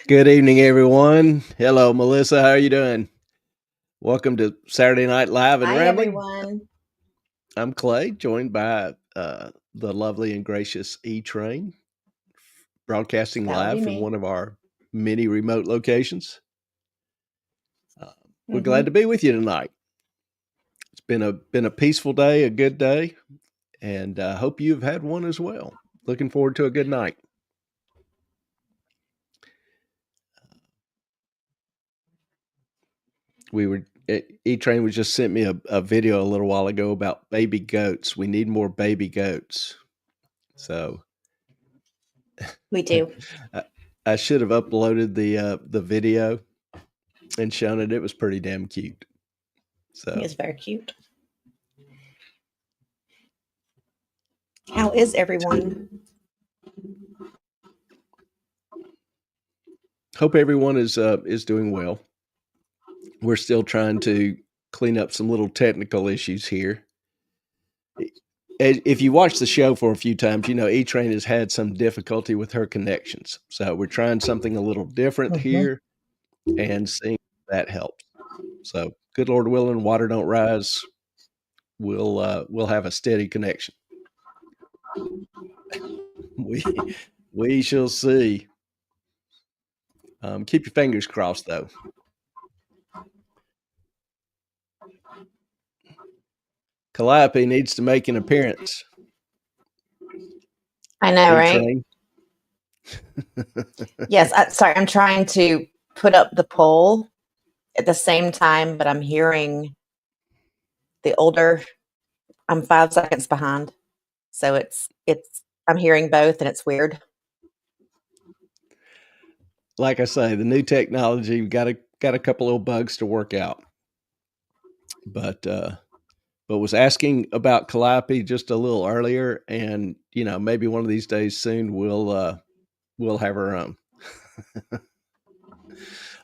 Good evening, everyone. Hello, Melissa. How are you doing? Welcome to Saturday Night Live and Hi, Rambling. everyone. I'm Clay, joined by the lovely and gracious E-Train, broadcasting That would live be from me. one of our many remote locations. We're Mhm. glad to be with you tonight. It's been a peaceful day, a good day, and I hope you've had one as well. Looking forward to a good night. E-Train was just sent me a video a little while ago about baby goats. We need more baby goats. So We do. I should have uploaded the video and shown it. It was pretty damn cute. So It's very cute. How is everyone? hope everyone is doing well. We're still trying to clean up some little technical issues here. If you watch the show for a few times, you know E-Train has had some difficulty with her connections. So we're trying something a little different here and seeing if that helps. So good Lord willing, water don't rise. We'll have a steady connection. We shall see. Keep your fingers crossed, though. Calliope needs to make an appearance. I know, right? E-Train. Yes. Sorry, I'm trying to put up the poll at the same time, but I'm hearing the older. I'm 5 seconds behind, so it's. I'm hearing both, and it's weird. Like I say, the new technology got a couple of bugs to work out, but was asking about Calliope just a little earlier, and maybe one of these days soon we'll have her own,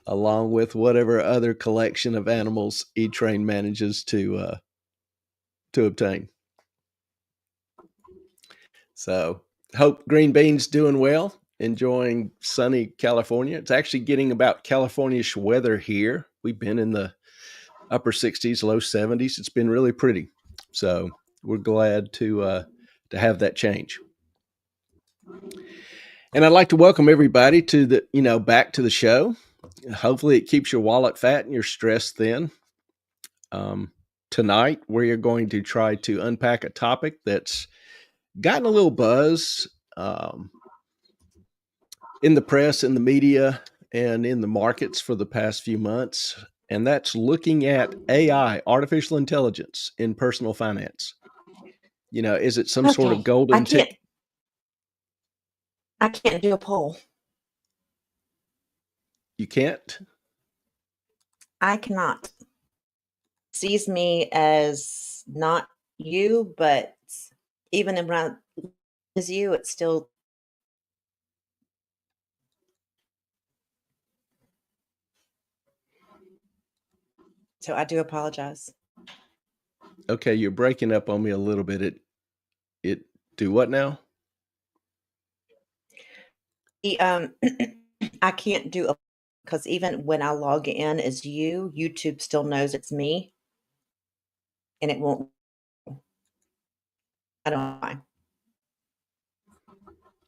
along with whatever other collection of animals E-Train manages to obtain. So hope Green Bean's doing well, enjoying sunny California. It's actually getting about California-ish weather here. We've been in the upper 60s, low 70s. It's been really pretty. So we're glad to have that change. And I'd like to welcome everybody to back to the show. Hopefully it keeps your wallet fat and your stress thin. Tonight, we're going to try to unpack a topic that's gotten a little buzz in the press, in the media, and in the markets for the past few months. And that's looking at AI, artificial intelligence, in personal finance. Is it some sort of golden ticket? I can't do a poll. You can't? I cannot. Sees me as not you, but even around as you, it's still. So I do apologize. Okay, you're breaking up on me a little bit. It do what now? I can't do a because even when I log in as you, YouTube still knows it's me, and it won't. I don't know why.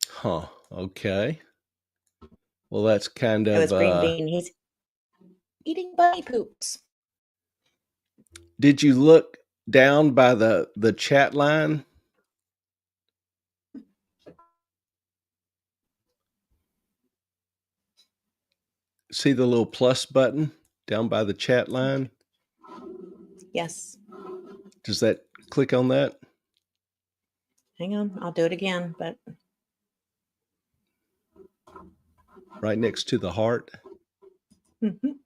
Huh. Okay. Well, that's kind It was of. Green Bean. He's eating bunny poops. Did you look down by the chat line? See the little plus button down by the chat line? Yes. Does that click on that? Hang on. I'll do it again, but. Right next to the heart? Mhm.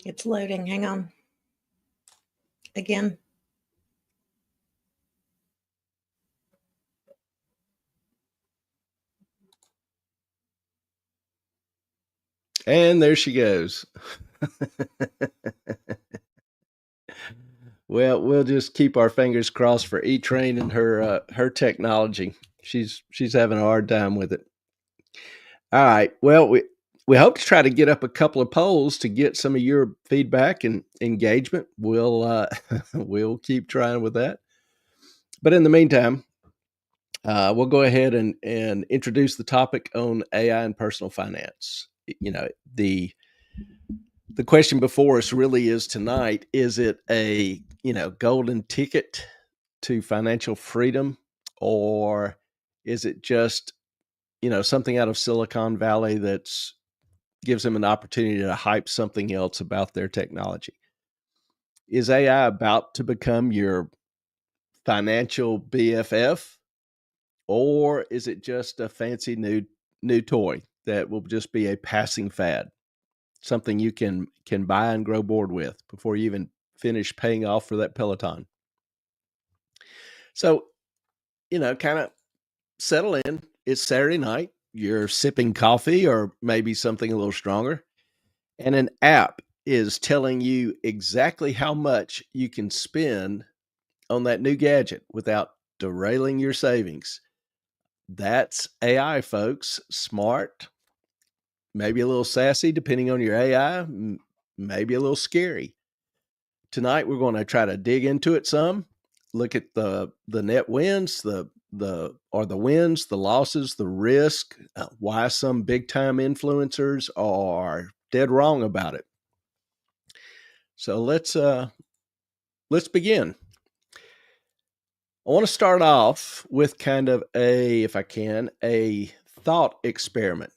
It's loading. Hang on. Again. And there she goes. Well, we'll just keep our fingers crossed for E-Train and her technology. She's having a hard time with it. All right. Well, we hope to try to get up a couple of polls to get some of your feedback and engagement. We'll we'll keep trying with that. But in the meantime, we'll go ahead and introduce the topic on AI and personal finance. You know, the question before us really is tonight: is it a golden ticket to financial freedom, or is it just something out of Silicon Valley that's gives them an opportunity to hype something else about their technology? Is AI about to become your financial BFF, or is it just a fancy new toy that will just be a passing fad, something you can buy and grow bored with before you even finish paying off for that Peloton? So, kind of settle in. It's Saturday night. You're sipping coffee or maybe something a little stronger, and an app is telling you exactly how much you can spend on that new gadget without derailing your savings. That's AI, folks. Smart, maybe a little sassy, depending on your AI, maybe a little scary. Tonight, we're going to try to dig into it some, look at the net wins, the wins, the losses, the risk, why some big time influencers are dead wrong about it. So let's begin. I want to start off with kind of if I can, a thought experiment.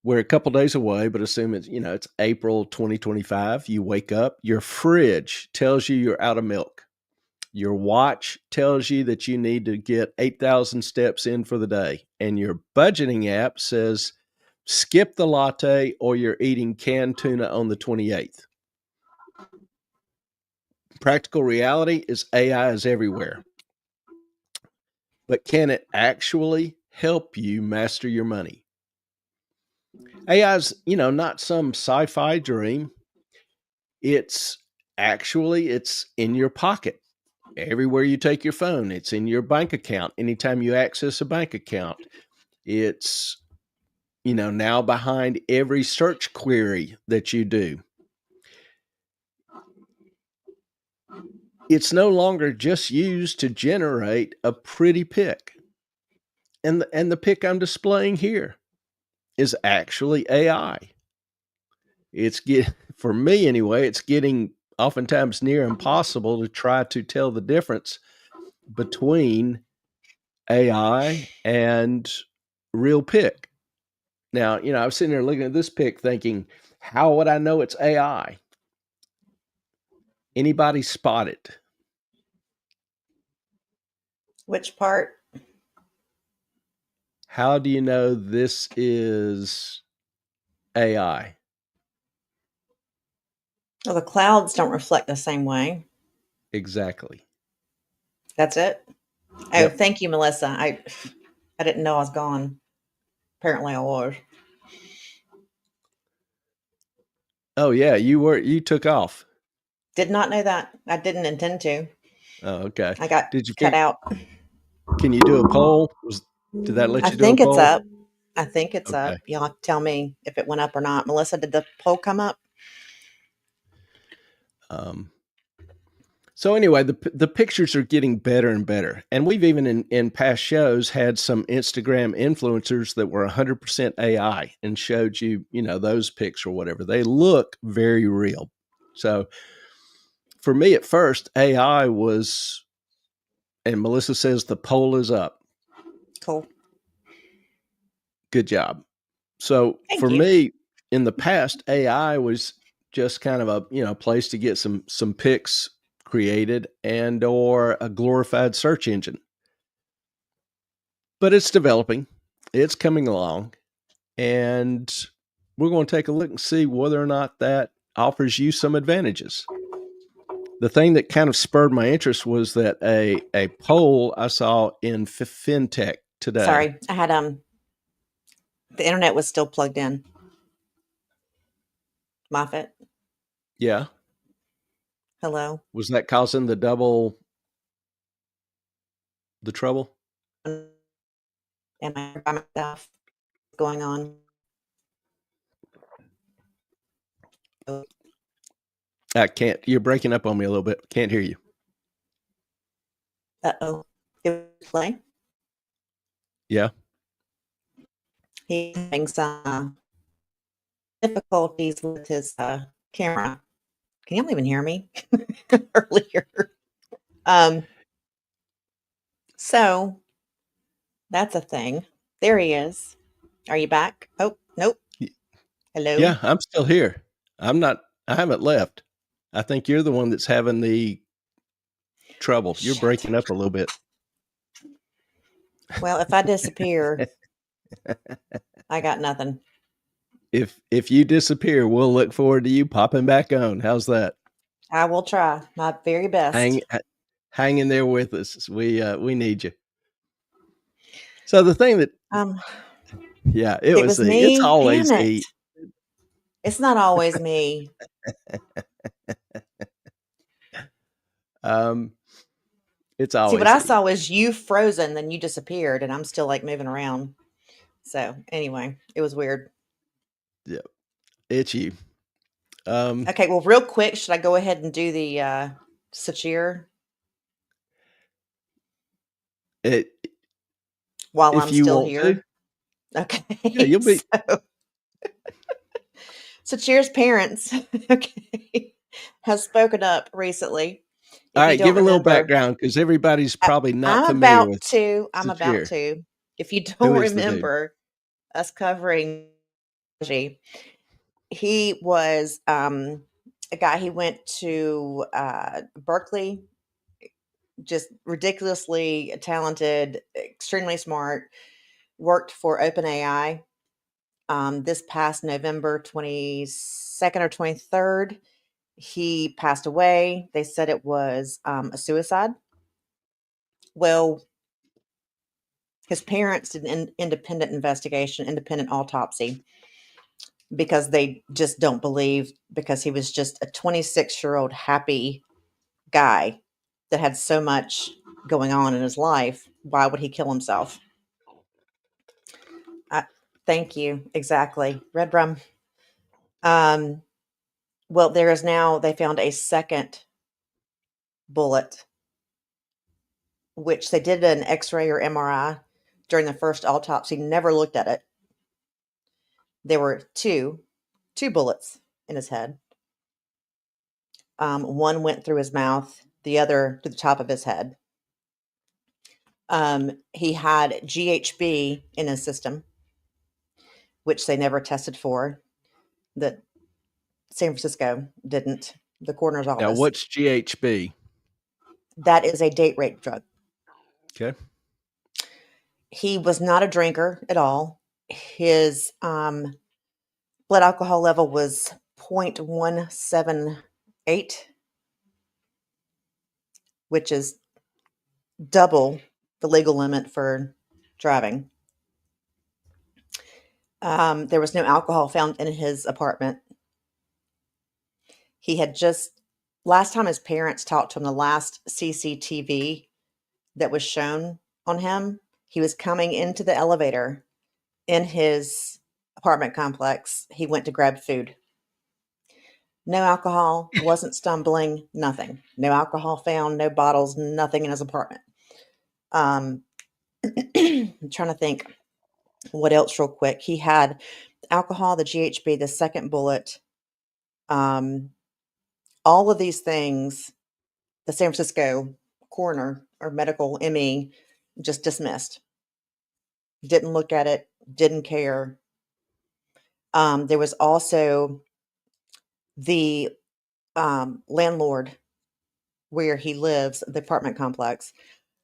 We're a couple days away, but assume it's April 2025. You wake up, your fridge tells you you're out of milk. Your watch tells you that you need to get 8,000 steps in for the day. And your budgeting app says, skip the latte or you're eating canned tuna on the 28th. Practical reality is AI is everywhere. But can it actually help you master your money? AI is, not some sci-fi dream. It's in your pocket. Everywhere you take your phone, it's in your bank account. Anytime you access a bank account, it's, now behind every search query that you do. It's no longer just used to generate a pretty pic. And the pic I'm displaying here is actually AI. For me anyway, it's getting oftentimes near impossible to try to tell the difference between AI and real pic. Now, I was sitting there looking at this pic thinking, how would I know it's AI? Anybody spot it? Which part? How do you know this is AI? Well, the clouds don't reflect the same way. Exactly. That's it. Oh, Yep. thank you, Melissa. I didn't know I was gone. Apparently I was. Oh yeah, you took off. Did not know that. I didn't intend to. Oh, okay. I got Did you cut out. Can you do a poll? Did that let I you do a think it's poll? up. I think it's Okay. up. You'll have to tell me if it went up or not. Melissa, did the poll come up? So anyway, the pictures are getting better and better. And we've even in past shows had some Instagram influencers that were 100% AI and showed you, those pics or whatever. They look very real. So for me at first, AI was, and Melissa says the poll is up. Cool. Good job. So Thank for you. me, in the past, AI was just kind of a place to get some pics created and or a glorified search engine. But it's developing. It's coming along. And we're going to take a look and see whether or not that offers you some advantages. The thing that kind of spurred my interest was that a poll I saw in FinTech today. Sorry, I had the internet was still plugged in. Moffat. Yeah. Hello. Was that causing the trouble? Am I by myself? What's going on? Oh, I can't. You're breaking up on me a little bit. Can't hear you. uh-oh. Did we play? Yeah. He's having some difficulties with his camera. Can y'all even hear me earlier? Um, so that's a thing. There he is. Are you back? Oh, nope. Hello. Yeah, I'm still here. I haven't left. I think you're the one that's having the trouble. You're Shit. breaking up a little bit. Well, if I disappear, I got nothing. If you disappear, we'll look forward to you popping back on. How's that? I will try my very best. Hang in there with us. We need you. So the thing that Um, yeah, it was it's me. always Damn it. E. It's not always me. It's See, what always I E. saw was you frozen, then you disappeared, and I'm still like moving around. So anyway, it was weird. Yeah, it's you. Okay, well, real quick, should I go ahead and do the SUCHIR It while if I'm you still want to, here? yeah, Okay. you'll be SUCHIR's parents, okay, has spoken up recently. all If you right. don't Give a little remember, background because everybody's I, probably not I'm familiar about with to. I'm about Sachir. to. If you Who don't is the dude? remember us covering, he was a guy. He went to Berkeley, just ridiculously talented, extremely smart. Worked for OpenAI. This past November 22nd or 23rd, he passed away. They said it was a suicide. Well, his parents did an independent investigation, independent autopsy, because they just don't believe, because he was just a 26-year-old happy guy that had so much going on in his life. Why would he kill himself? I, thank you. Exactly. Red rum. Um, well, there is now, they found a second bullet, which they did an x-ray or MRI during the first autopsy, never looked at it. There were two bullets in his head. One went through his mouth, the other to the top of his head. He had GHB in his system, which they never tested for. That San Francisco didn't. The coroner's Now, office. what's GHB? That is a date rape drug. Okay. He was not a drinker at all. His blood alcohol level was 0.178, which is double the legal limit for driving. There was no alcohol found in his apartment. He had just, last time his parents talked to him, the last CCTV that was shown on him, he was coming into the elevator in his apartment complex. He went to grab food. No alcohol, wasn't stumbling, nothing. No alcohol found, no bottles, nothing in his apartment. I'm trying to think what else real quick. He had alcohol, the GHB, the second bullet, all of these things, the San Francisco coroner or medical ME just dismissed. Didn't look at it, didn't care. There was also the landlord where he lives, the apartment complex,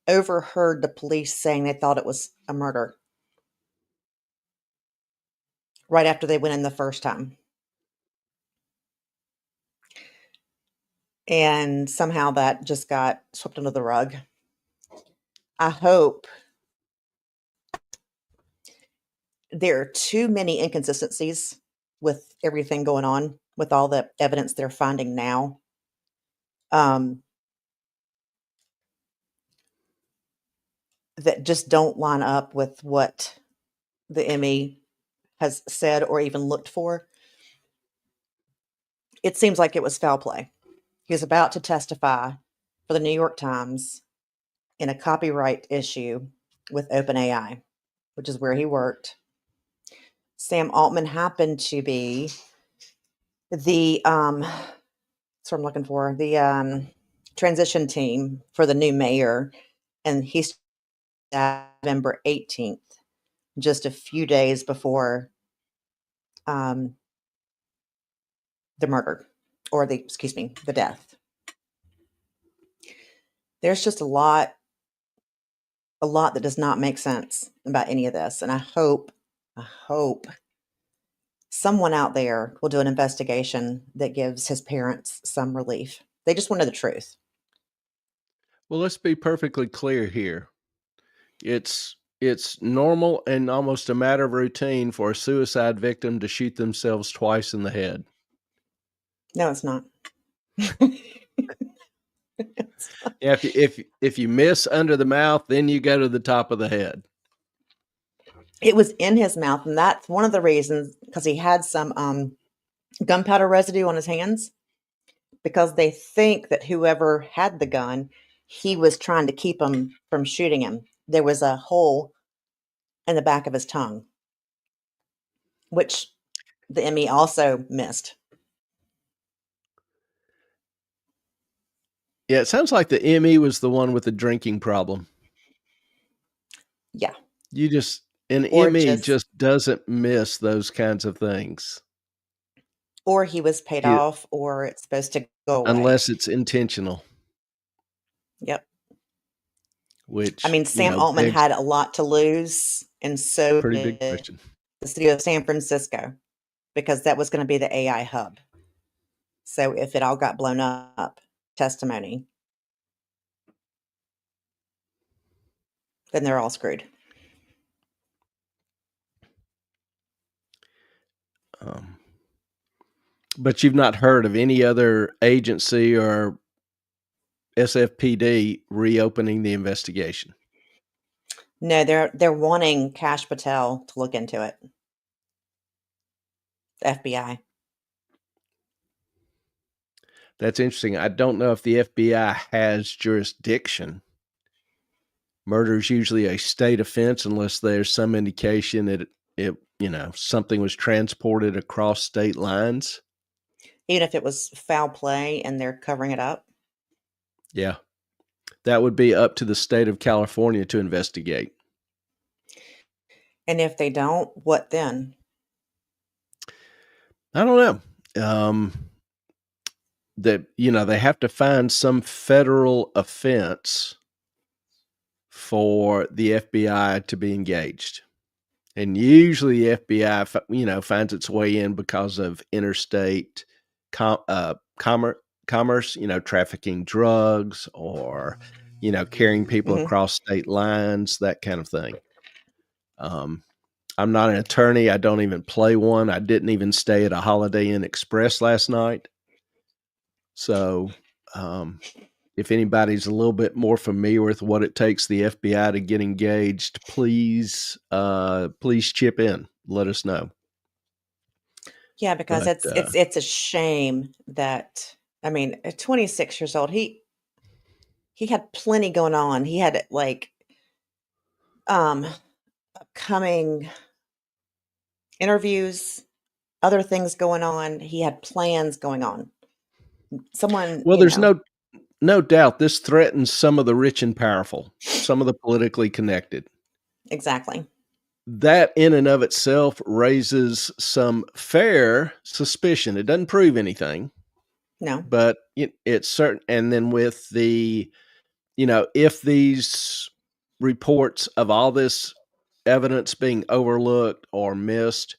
overheard the police saying they thought it was a murder right after they went in the first time. And somehow that just got swept under the rug. I hope there are too many inconsistencies with everything going on, with all the evidence they're finding now. that just don't line up with what the ME has said or even looked for. It seems like it was foul play. He was about to testify for the New York Times in a copyright issue with OpenAI, which is where he worked. Sam Altman happened to be the that's what I'm looking for, the transition team for the new mayor, and he's November 18th, just a few days before the murder, or the death. There's just a lot that does not make sense about any of this, and I hope someone out there will do an investigation that gives his parents some relief. They just wanted the truth. Well, let's be perfectly clear here. It's normal and almost a matter of routine for a suicide victim to shoot themselves twice in the head. No, it's not. Yeah, if you miss under the mouth, then you go to the top of the head. It was in his mouth, and that's one of the reasons, because he had some gunpowder residue on his hands, because they think that whoever had the gun, he was trying to keep him from shooting him. There was a hole in the back of his tongue, which the ME also missed. Yeah, it sounds like the ME was the one with the drinking problem. Yeah. An ME just doesn't miss those kinds of things. Or he was paid off, or it's supposed to go away. Unless it's intentional. Yep. Which, I mean, Sam Altman had a lot to lose, and so pretty big question. The city of San Francisco, because that was going to be the AI hub. So if it all got blown up, testimony, then they're all screwed. But you've not heard of any other agency or SFPD reopening the investigation? No, they're wanting Kash Patel to look into it. The FBI. That's interesting. I don't know if the FBI has jurisdiction. Murder is usually a state offense unless there's some indication that something was transported across state lines. Even if it was foul play and they're covering it up? Yeah. That would be up to the state of California to investigate. And if they don't, what then? I don't know. They have to find some federal offense for the FBI to be engaged. And usually the FBI, finds its way in because of interstate commerce, trafficking drugs or, carrying people across state lines, that kind of thing. I'm not an attorney. I don't even play one. I didn't even stay at a Holiday Inn Express last night. So, if anybody's a little bit more familiar with what it takes the FBI to get engaged, please chip in. Let us know. Yeah, because it's a shame that, I mean, at 26 years old, he had plenty going on. He had upcoming interviews, other things going on. He had plans going on. There's no doubt this threatens some of the rich and powerful, some of the politically connected. Exactly. That in and of itself raises some fair suspicion. It doesn't prove anything. No. But it's certain. And then with the, if these reports of all this evidence being overlooked or missed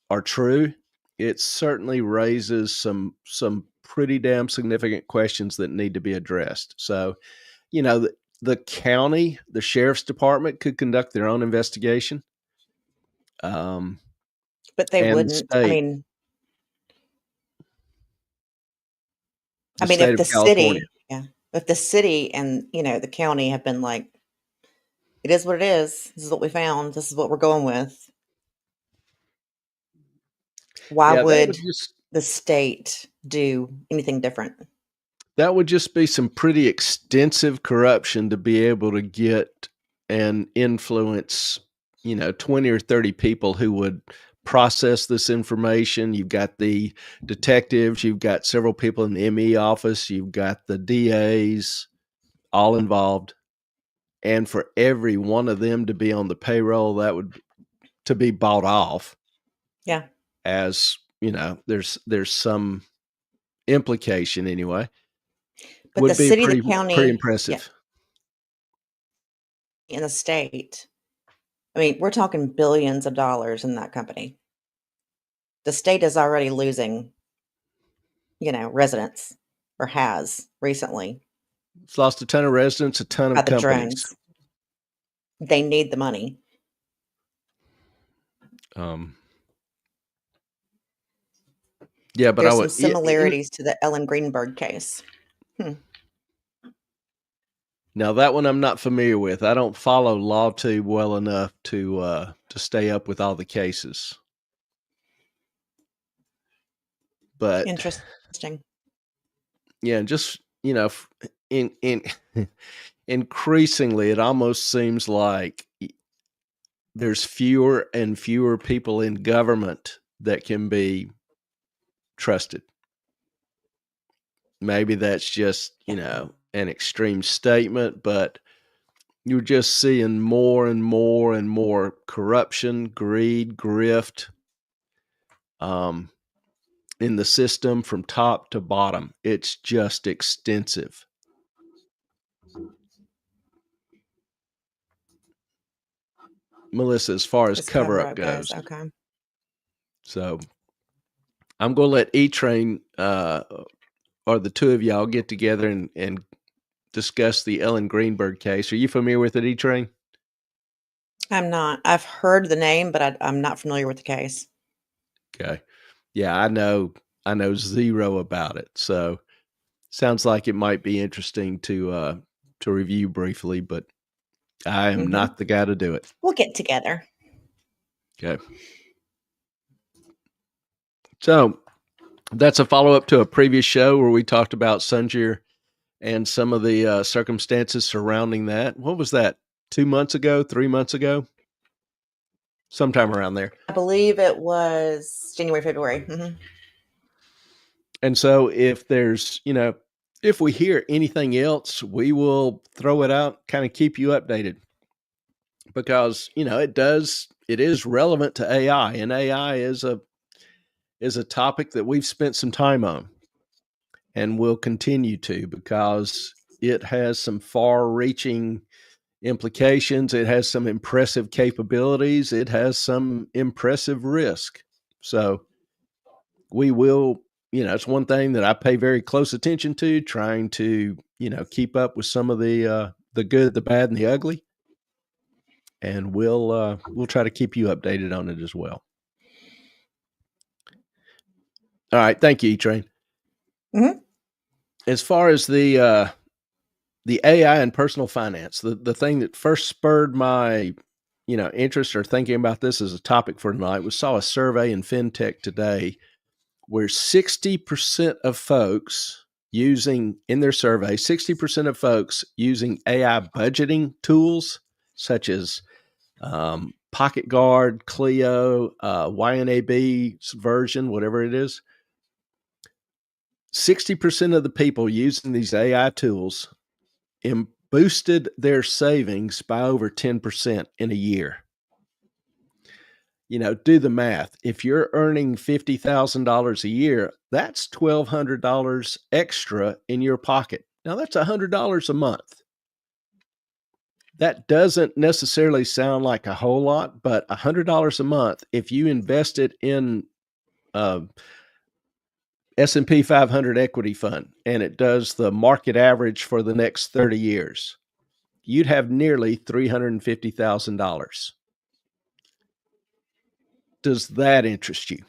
are true, it certainly raises some pretty damn significant questions that need to be addressed. So, the county, the sheriff's department could conduct their own investigation. But they wouldn't. I mean, if the city, But the city and, the county have been like, it is what it is. This is what we found. This is what we're going with. Why Yeah, would the state do anything different? that would just be some pretty extensive corruption to be able to get and influence, 20 or 30 people who would process this information. You've got the detectives, you've got several people in the ME office, you've got the DAs all involved. And for every one of them to be on the payroll, that would to be bought off. Yeah. As, there's some implication anyway. But the Would be city, the pretty county, impressive. in the state, I mean, we're talking billions of dollars in that company. The state is already losing, residents, or has recently, It's lost a ton of residents, a ton by of the companies. drones. They need the money. Yeah, but There's some similarities to the Ellen Greenberg case. Now that one I'm not familiar with. I don't follow LawTube well enough to stay up with all the cases. But interesting. Yeah, just in increasingly, it almost seems like there's fewer and fewer people in government that can be trusted. Maybe that's just, an extreme statement, but you're just seeing more and more and more corruption, greed, grift in the system from top to bottom. It's just extensive. Melissa, as far as cover-up goes. Okay. So I'm going to let E-Train or the two of y'all get together and discuss the Ellen Greenberg case. Are you familiar with it, E-Train? I'm not. I've heard the name, but I'm not familiar with the case. Okay. Yeah, I know zero about it. So sounds like it might be interesting to review briefly, but I am not the guy to do it. We'll get together. Okay. So that's a follow-up to a previous show where we talked about SUCHIR and some of the circumstances surrounding that. What was that? 2 months ago, 3 months ago? Sometime around there. I believe it was January, February. And so if there's, if we hear anything else, we will throw it out, kind of keep you updated. Because, it is relevant to AI, and AI is a topic that we've spent some time on and will continue to, because it has some far-reaching implications. It has some impressive capabilities. It has some impressive risk. So we will, it's one thing that I pay very close attention to, trying to, keep up with some of the good, the bad, and the ugly. And we'll try to keep you updated on it as well. All right. Thank you, E-Train. As far as the AI and personal finance, the thing that first spurred my, interest or thinking about this as a topic for tonight, we saw a survey in FinTech today where 60% of folks using in their survey, 60% of folks using AI budgeting tools such as Pocket Guard, Clio, YNAB's version, whatever it is. 60% of the people using these AI tools boosted their savings by over 10% in a year. Do the math. If you're earning $50,000 a year, that's $1,200 extra in your pocket. Now that's $100 a month. That doesn't necessarily sound like a whole lot, but $100 a month, if you invest it in S&P 500 equity fund, and it does the market average for the next 30 years, you'd have nearly $350,000. Does that interest you?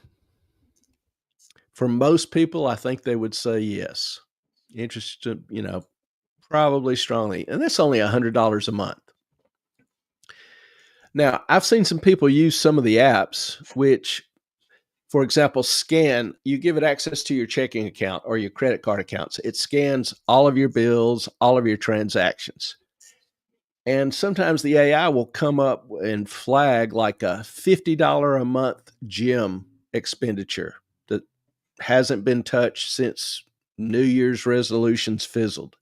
For most people, I think they would say yes. Interested, Probably strongly. And that's only $100 a month. Now, I've seen some people use some of the apps, which, for example, scan, you give it access to your checking account or your credit card accounts. It scans all of your bills, all of your transactions. And sometimes the AI will come up and flag like a $50 a month gym expenditure that hasn't been touched since New Year's resolutions fizzled.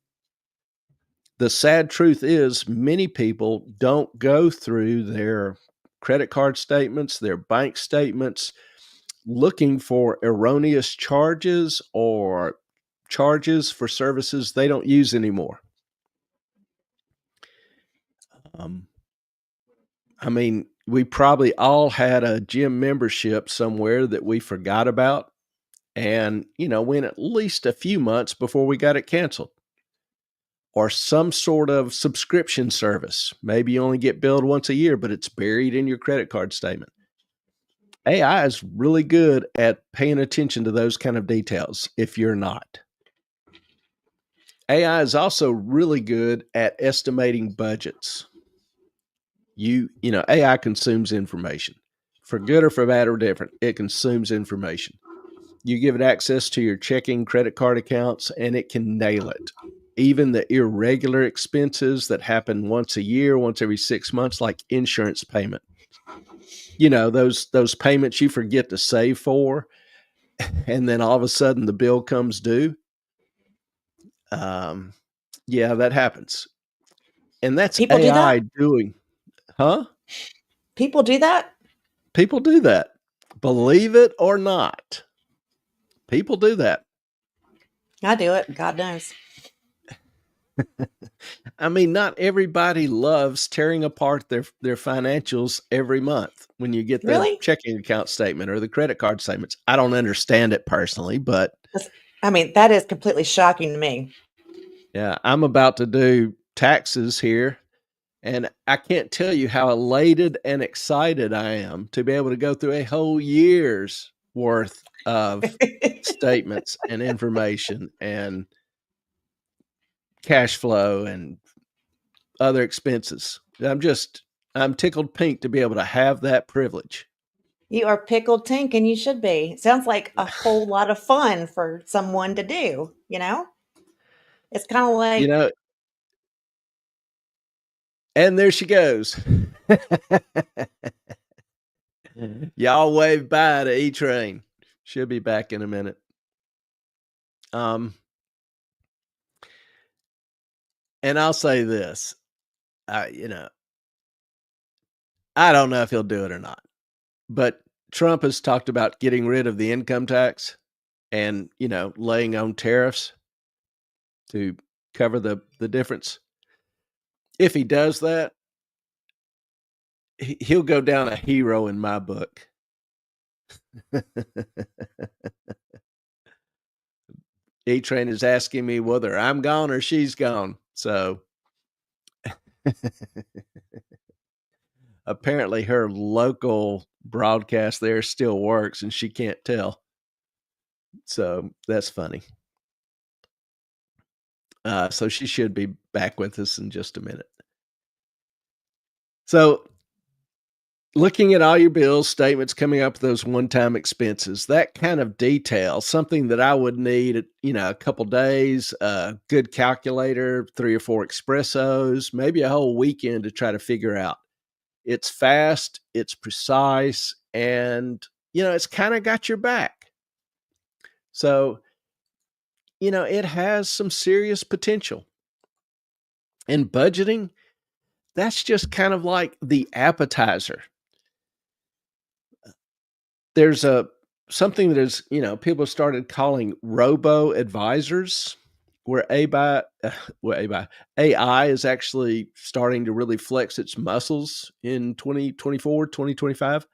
The sad truth is, many people don't go through their credit card statements, their bank statements, looking for erroneous charges or charges for services they don't use anymore. I mean, we probably all had a gym membership somewhere that we forgot about and, went at least a few months before we got it canceled. Or some sort of subscription service. Maybe you only get billed once a year, but it's buried in your credit card statement. AI is really good at paying attention to those kind of details if you're not. AI is also really good at estimating budgets. AI consumes information. For good or for bad or different, it consumes information. You give it access to your checking credit card accounts and it can nail it. Even the irregular expenses that happen once a year, once every 6 months, like insurance payment. Those payments you forget to save for, and then all of a sudden the bill comes due. Yeah, that happens. And that's People do AI that? doing, huh? People do that? People do that. Believe it or not. People do that. I do it. God knows. I mean, not everybody loves tearing apart their financials every month when you get the Really? checking account statement or the credit card statements. I don't understand it personally, but That is completely shocking to me. yeah, I'm about to do taxes here, and I can't tell you how elated and excited I am to be able to go through a whole year's worth of statements and information and cash flow and other expenses. I'm tickled pink to be able to have that privilege. You are pickled tink, and you should be. Sounds like a whole lot of fun for someone to do, you know? It's kind of You like, know, and there she goes. Y'all wave bye to E-Train. She'll be back in a minute. And I'll say this, I don't know if he'll do it or not, but Trump has talked about getting rid of the income tax and, laying on tariffs to cover the difference. If he does that, he'll go down a hero in my book. E-Train is asking me whether I'm gone or she's gone. So apparently her local broadcast there still works and she can't tell. So that's funny. So she should be back with us in just a minute. So looking at all your bills, statements, coming up with those one-time expenses, that kind of detail, something that I would need, a couple days, a good calculator, 3 or 4 espressos, maybe a whole weekend to try to figure out. It's fast, it's precise, and, it's kind of got your back. So, it has some serious potential. And budgeting, that's just kind of like the appetizer. There's something that is, people started calling robo advisors, where AI is actually starting to really flex its muscles in 2024, 2025.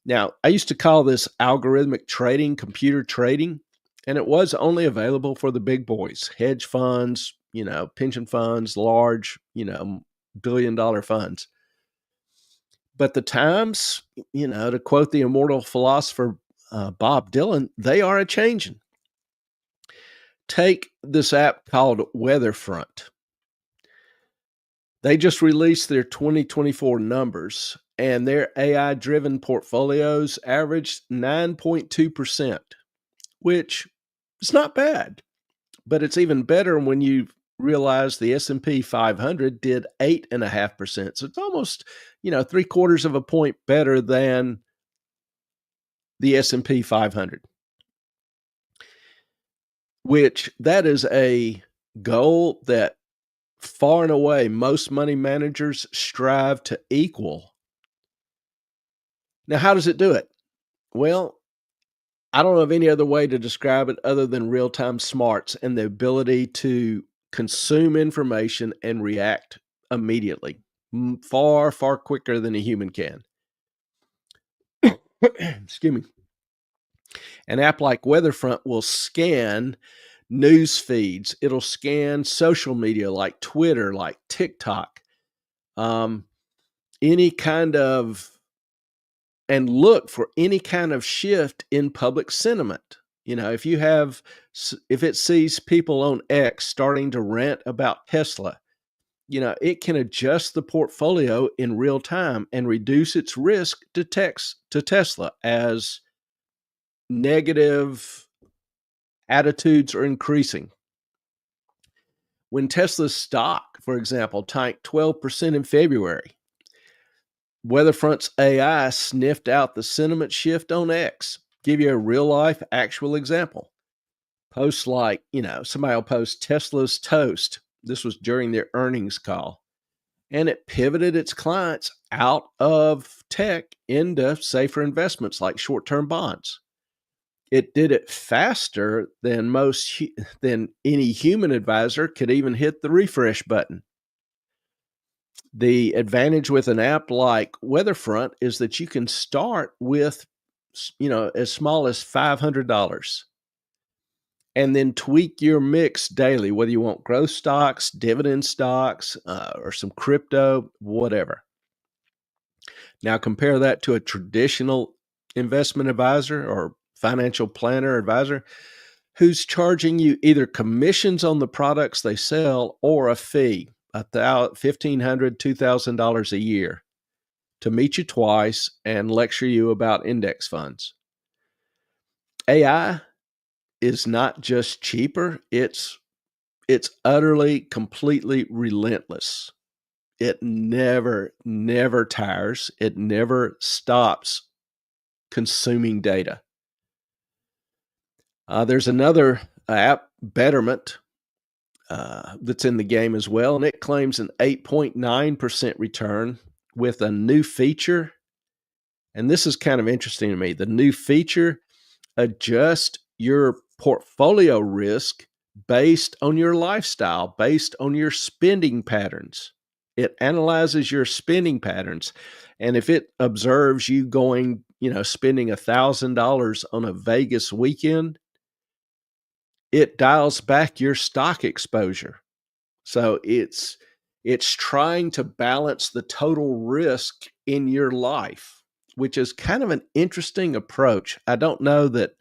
Now, I used to call this algorithmic trading, computer trading, and it was only available for the big boys, hedge funds, pension funds, large, billion-dollar funds. But the times, to quote the immortal philosopher Bob Dylan, they are a changing. Take this app called Weatherfront. They just released their 2024 numbers, and their AI-driven portfolios averaged 9.2%, which is not bad, but it's even better when you realize the S&P 500 did 8.5%. So it's almost, three quarters of a point better than the S&P 500, which that is a goal that far and away most money managers strive to equal. Now, how does it do it? Well, I don't know of any other way to describe it other than real-time smarts and the ability to consume information and react immediately, far, far quicker than a human can. Excuse me. An app like Weatherfront will scan news feeds. It'll scan social media like Twitter, like TikTok, any kind of, and look for any kind of shift in public sentiment. If it sees people on X starting to rant about Tesla, it can adjust the portfolio in real time and reduce its risk to Tesla as negative attitudes are increasing. When Tesla's stock, for example, tanked 12% in February, Weatherfront's AI sniffed out the sentiment shift on X. Give you a real life actual example. Posts like, somebody will post Tesla's toast. This was during their earnings call. And it pivoted its clients out of tech into safer investments like short-term bonds. It did it faster than than any human advisor could even hit the refresh button. The advantage with an app like Weatherfront is that you can start with, as small as $500 and then tweak your mix daily, whether you want growth stocks, dividend stocks, or some crypto, whatever. Now compare that to a traditional investment advisor or financial planner advisor who's charging you either commissions on the products they sell or a fee, $1,500, $2,000 a year to meet you twice and lecture you about index funds. AI is not just cheaper, it's utterly, completely relentless. It never tires. It never stops consuming data. There's another app, Betterment, that's in the game as well, and it claims an 8.9% return with a new feature. And this is kind of interesting to me. The new feature adjusts your portfolio risk based on your lifestyle, based on your spending patterns. It analyzes your spending patterns. And if it observes you going, spending $1,000 on a Vegas weekend, it dials back your stock exposure. So it's trying to balance the total risk in your life, which is kind of an interesting approach. I don't know that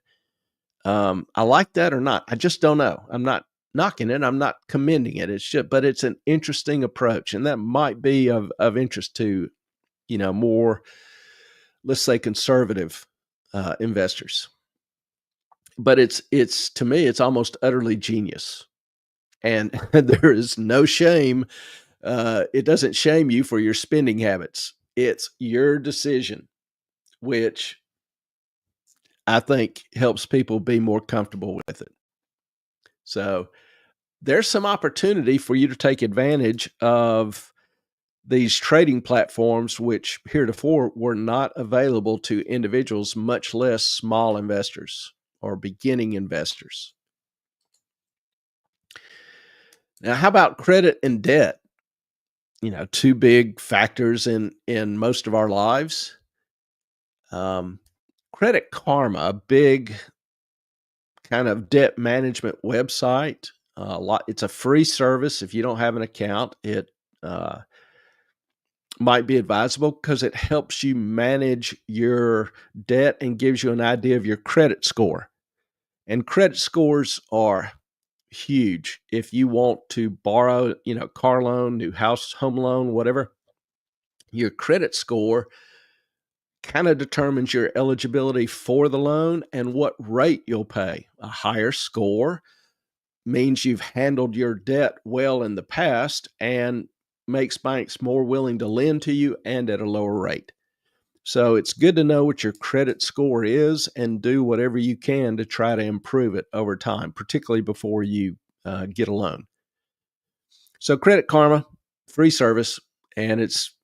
I like that or not. I just don't know. I'm not knocking it. I'm not commending it. But it's an interesting approach, and that might be of interest to, more, let's say, conservative investors. But it's to me, it's almost utterly genius, and there is no shame. It doesn't shame you for your spending habits. It's your decision, which I think helps people be more comfortable with it. So there's some opportunity for you to take advantage of these trading platforms, which heretofore were not available to individuals, much less small investors or beginning investors. Now, how about credit and debt? Two big factors in most of our lives. Credit Karma, a big kind of debt management website. It's a free service. If you don't have an account, it might be advisable because it helps you manage your debt and gives you an idea of your credit score. And credit scores are huge. If you want to borrow, car loan, new house, home loan, whatever, your credit score kind of determines your eligibility for the loan and what rate you'll pay. A higher score means you've handled your debt well in the past and makes banks more willing to lend to you and at a lower rate. So it's good to know what your credit score is and do whatever you can to try to improve it over time, particularly before you get a loan. So Credit Karma, free service, and it's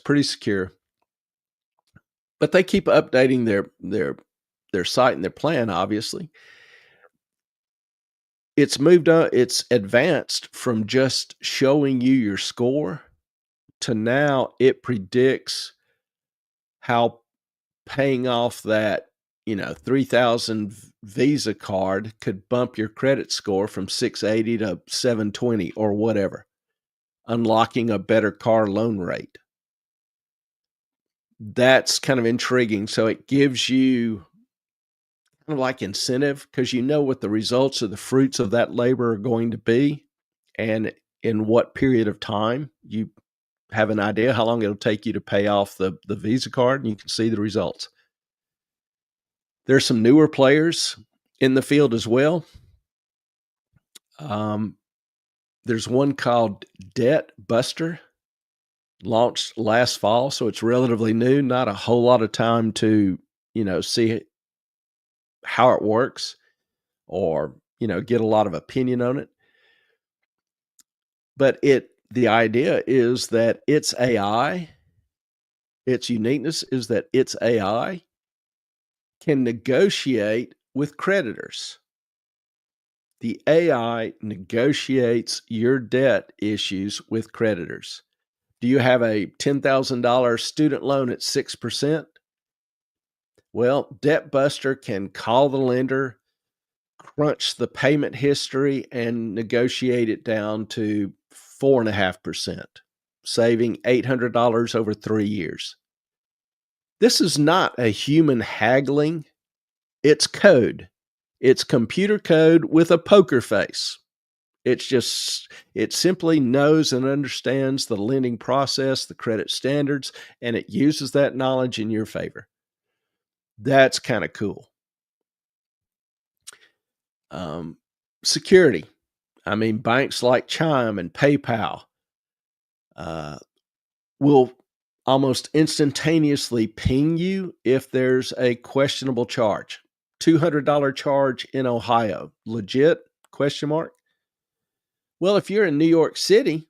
pretty secure. But they keep updating their site and their plan, obviously. It's moved on, it's advanced from just showing you your score to now it predicts how paying off that, 3,000 Visa card could bump your credit score from 680 to 720 or whatever, unlocking a better car loan rate. That's kind of intriguing. So it gives you kind of like incentive because you know what the results of the fruits of that labor are going to be and in what period of time. You have an idea how long it'll take you to pay off the Visa card, and you can see the results. There's some newer players in the field as well. There's one called Debt Buster, launched last fall, so it's relatively new. Not a whole lot of time to, see how it works or, get a lot of opinion on it. But the idea is that its AI, its uniqueness is that its AI can negotiate with creditors. The AI negotiates your debt issues with creditors. Do you have a $10,000 student loan at 6%? Well, Debt Buster can call the lender, crunch the payment history, and negotiate it down to 4.5%, saving $800 over 3 years. This is not a human haggling. It's code. It's computer code with a poker face. It simply knows and understands the lending process, the credit standards, and it uses that knowledge in your favor. That's kind of cool. Security. I mean, banks like Chime and PayPal will almost instantaneously ping you if there's a questionable charge. $200 charge in Ohio. Legit? Question mark. Well, if you're in New York City,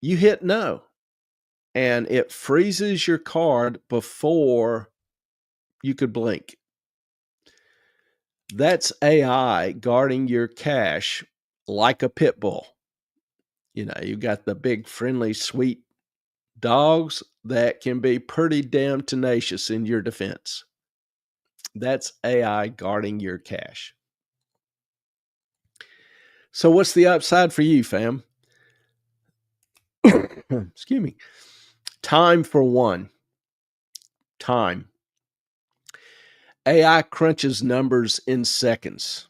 you hit no, and it freezes your card before you could blink. That's AI guarding your cash like a pit bull. You've got the big, friendly, sweet dogs that can be pretty damn tenacious in your defense. That's AI guarding your cash. So what's the upside for you, fam? Excuse me. Time for one. Time. AI crunches numbers in seconds.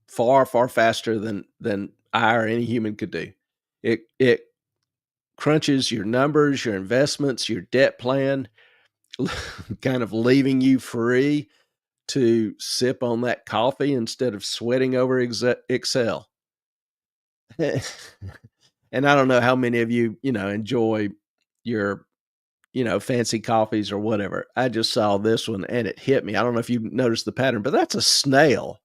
Far, far faster than I or any human could do. It crunches your numbers, your investments, your debt plan, kind of leaving you free to sip on that coffee instead of sweating over Excel. And I don't know how many of you, enjoy your, fancy coffees or whatever. I just saw this one and it hit me. I don't know if you noticed the pattern, but that's a snail.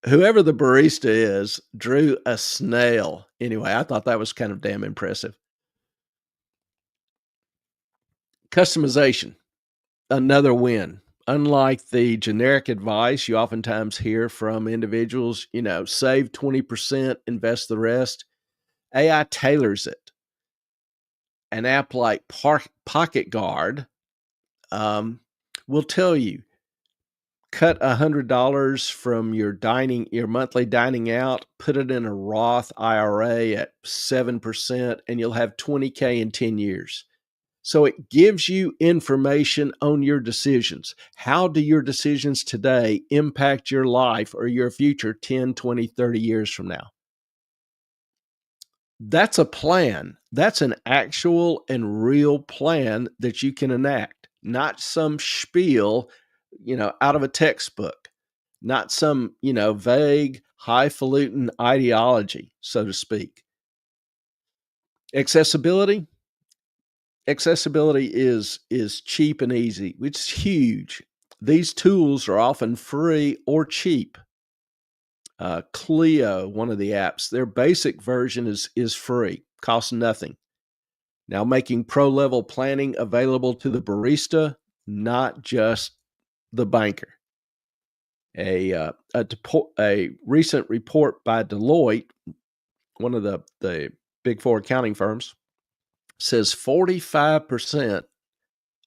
Whoever the barista is drew a snail. Anyway, I thought that was kind of damn impressive. Customization, another win. Unlike the generic advice you oftentimes hear from individuals, save 20%, invest the rest. AI tailors it. An app like Pocket Guard will tell you, cut $100 from your monthly dining out, put it in a Roth IRA at 7%, and you'll have $20K in 10 years. So it gives you information on your decisions. How do your decisions today impact your life or your future 10, 20, 30 years from now? That's a plan. That's an actual and real plan that you can enact, not some spiel, out of a textbook, not some, vague, highfalutin ideology, so to speak. Accessibility. Accessibility is cheap and easy, which is huge. These tools are often free or cheap. Clio, one of the apps, their basic version is free, costs nothing. Now making pro level planning available to the barista, not just the banker. A recent report by Deloitte, one of the big four accounting firms, says 45%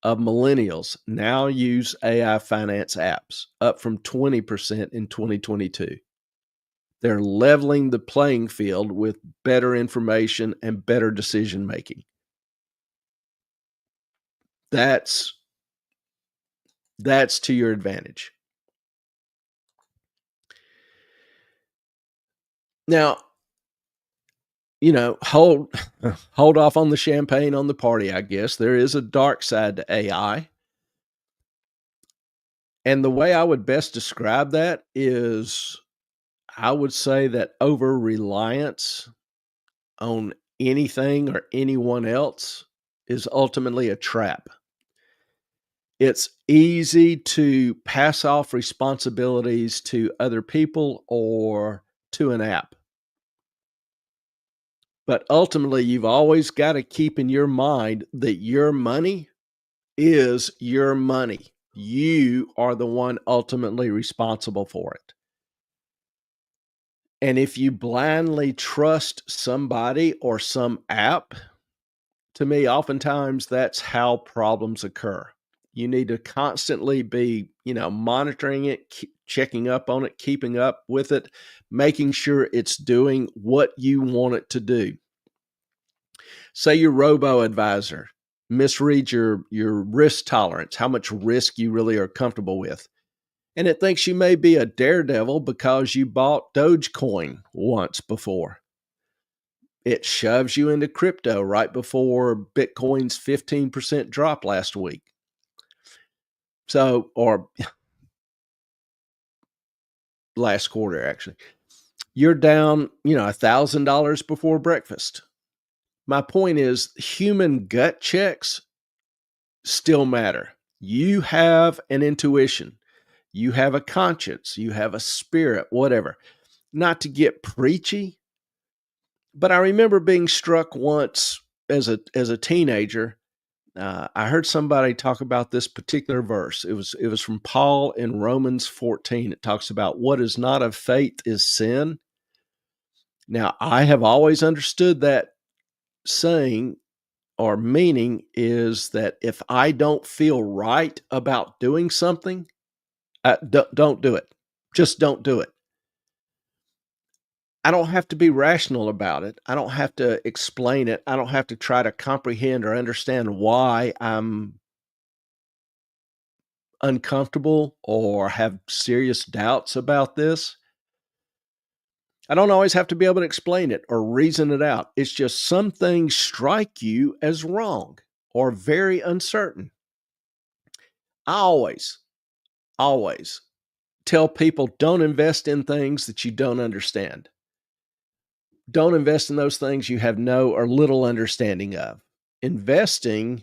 of millennials now use AI finance apps, up from 20% in 2022. They're leveling the playing field with better information and better decision making. That's to your advantage. Now, hold off on the champagne on the party, I guess. There is a dark side to AI. And the way I would best describe that is I would say that over reliance on anything or anyone else is ultimately a trap. It's easy to pass off responsibilities to other people or to an app. But ultimately, you've always got to keep in your mind that your money is your money. You are the one ultimately responsible for it. And if you blindly trust somebody or some app, to me, oftentimes that's how problems occur. You need to constantly be, monitoring it, checking up on it, keeping up with it, making sure it's doing what you want it to do. Say your robo-advisor misreads your risk tolerance, how much risk you really are comfortable with. And it thinks you may be a daredevil because you bought Dogecoin once before. It shoves you into crypto right before Bitcoin's 15% drop last week. So, or last quarter, actually. You're down, $1,000 before breakfast. My point is, human gut checks still matter. You have an intuition. You have a conscience. You have a spirit, whatever. Not to get preachy, but I remember being struck once as a teenager. I heard somebody talk about this particular verse. It was from Paul in Romans 14. It talks about what is not of faith is sin. Now, I have always understood that saying or meaning is that if I don't feel right about doing something, don't do it. Just don't do it. I don't have to be rational about it. I don't have to explain it. I don't have to try to comprehend or understand why I'm uncomfortable or have serious doubts about this. I don't always have to be able to explain it or reason it out. It's just some things strike you as wrong or very uncertain. I always tell people don't invest in things that you don't understand. Don't invest in those things you have no or little understanding of. Investing,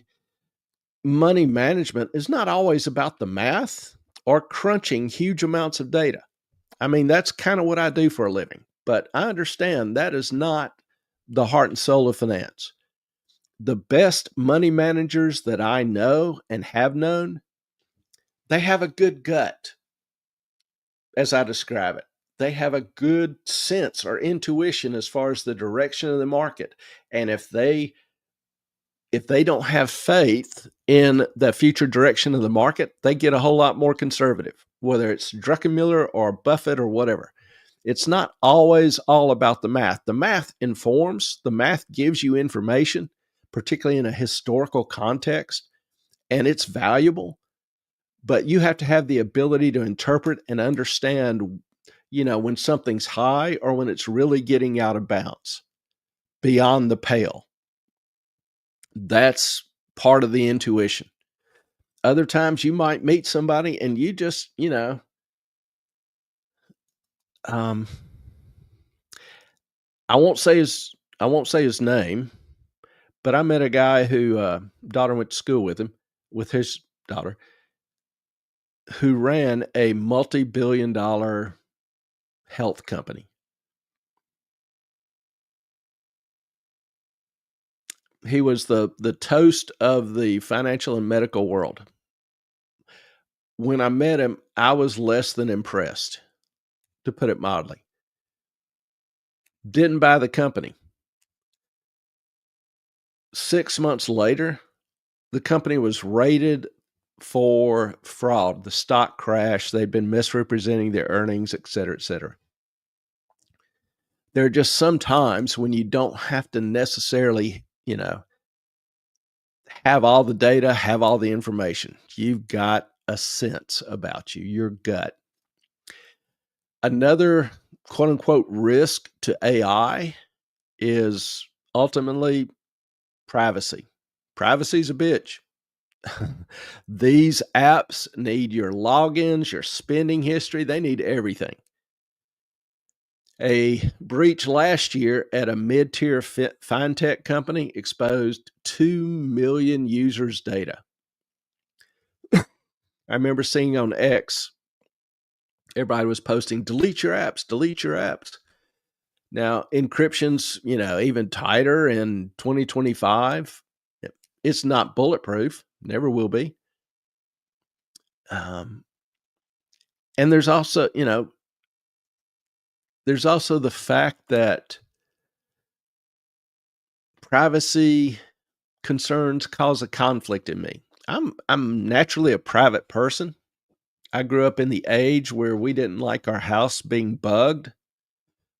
money management is not always about the math or crunching huge amounts of data. I mean, that's kind of what I do for a living, but I understand that is not the heart and soul of finance. The best money managers that I know and have known, they have a good gut, as I describe it. They have a good sense or intuition as far as the direction of the market. And if they don't have faith in the future direction of the market, they get a whole lot more conservative, whether it's Druckenmiller or Buffett or whatever. It's not always all about the math. The math informs, the math gives you information, particularly in a historical context, and it's valuable, but you have to have the ability to interpret and understand, when something's high or when it's really getting out of bounds, beyond the pale. That's part of the intuition. Other times you might meet somebody and you just, um, I won't say his name, but I met a guy who daughter went to school with his daughter, who ran a multi-billion-dollar health company. He was the toast of the financial and medical world. When I met him, I was less than impressed, to put it mildly. Didn't buy the company. 6 months later, the company was raided for fraud. The stock crashed. They'd been misrepresenting their earnings, et cetera, et cetera. There are just some times when you don't have to necessarily, have all the data, have all the information. You've got a sense about you, your gut. Another quote unquote risk to AI is ultimately privacy. Privacy's a bitch. These apps need your logins, your spending history. They need everything. A breach last year at a mid-tier fintech company exposed 2 million users' data. I remember seeing on X, everybody was posting, delete your apps, delete your apps. Now, encryption's, even tighter in 2025. It's not bulletproof, never will be. And there's also, the fact that privacy concerns cause a conflict in me. I'm naturally a private person. I grew up in the age where we didn't like our house being bugged.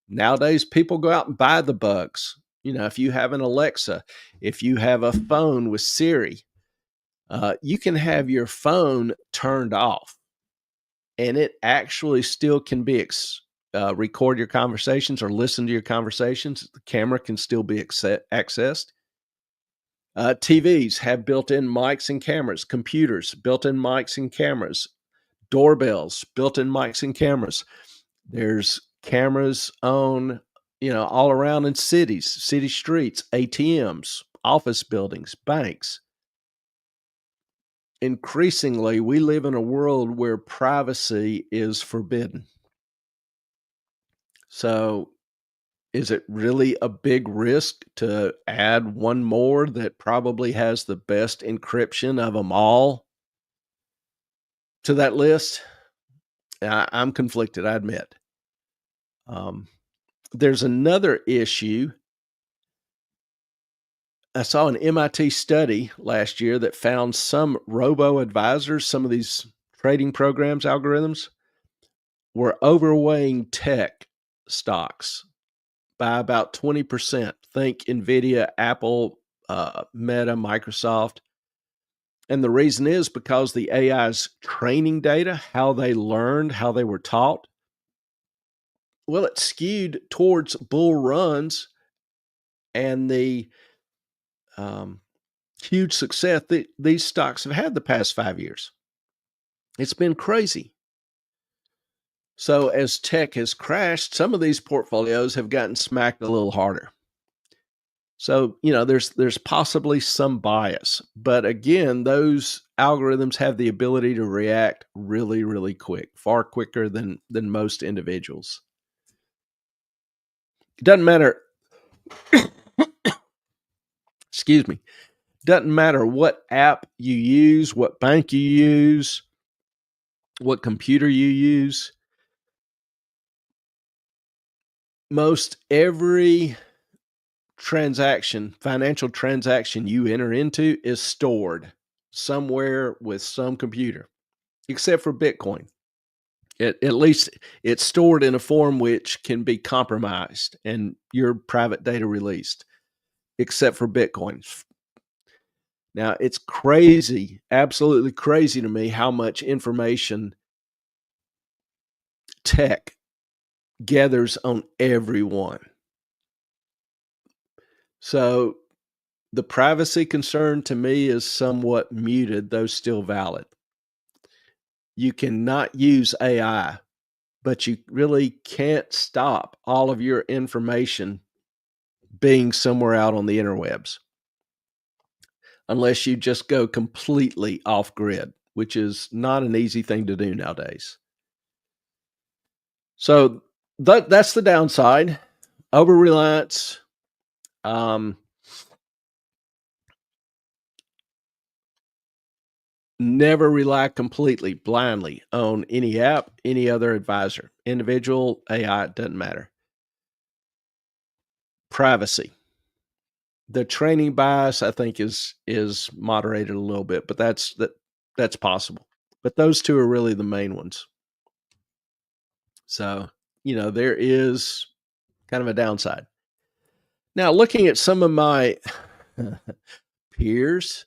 Nowadays, people go out and buy the bugs. If you have an Alexa, if you have a phone with Siri, you can have your phone turned off, and it actually still can be record your conversations or listen to your conversations. The camera can still be accessed. TVs have built-in mics and cameras. Computers, built-in mics and cameras. Doorbells, built-in mics and cameras. There's cameras on, all around in cities, city streets, ATMs, office buildings, banks. Increasingly, we live in a world where privacy is forbidden. So, is it really a big risk to add one more that probably has the best encryption of them all to that list? I'm conflicted, I admit. There's another issue. I saw an MIT study last year that found some robo-advisors, some of these trading programs, algorithms, were overweighing tech stocks by about 20%. Think NVIDIA, Apple, Meta, Microsoft. And the reason is because the AI's training data, how they learned, how they were taught, well, it skewed towards bull runs and the huge success that these stocks have had the past 5 years. It's been crazy. So as tech has crashed, some of these portfolios have gotten smacked a little harder. So, there's possibly some bias, but again, those algorithms have the ability to react really, really quick, far quicker than most individuals. It doesn't matter, excuse me, doesn't matter what app you use, what bank you use, what computer you use. Most every financial transaction you enter into is stored somewhere with some computer, except for Bitcoin. At least it's stored in a form which can be compromised and your private data released, except for Bitcoin. Now, it's crazy, absolutely crazy to me how much information tech gathers on everyone. So the privacy concern to me is somewhat muted, though still valid. You cannot use AI, but you really can't stop all of your information being somewhere out on the interwebs unless you just go completely off grid, which is not an easy thing to do nowadays. So that's the downside. Over reliance. Never rely completely blindly on any app, any other advisor, individual, AI, it doesn't matter. Privacy. The training bias, I think, is moderated a little bit, but that's possible. But those two are really the main ones. So, there is kind of a downside. Now, looking at some of my peers,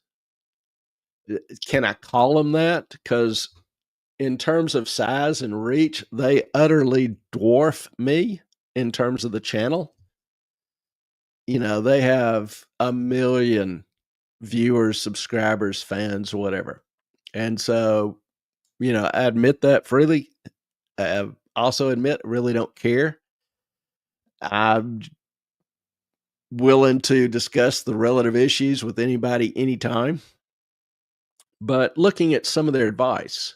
can I call them that? Because in terms of size and reach, they utterly dwarf me in terms of the channel. They have 1 million viewers, subscribers, fans, whatever. And so, I admit that freely. I also admit, really don't care. I'm willing to discuss the relative issues with anybody, anytime. But looking at some of their advice,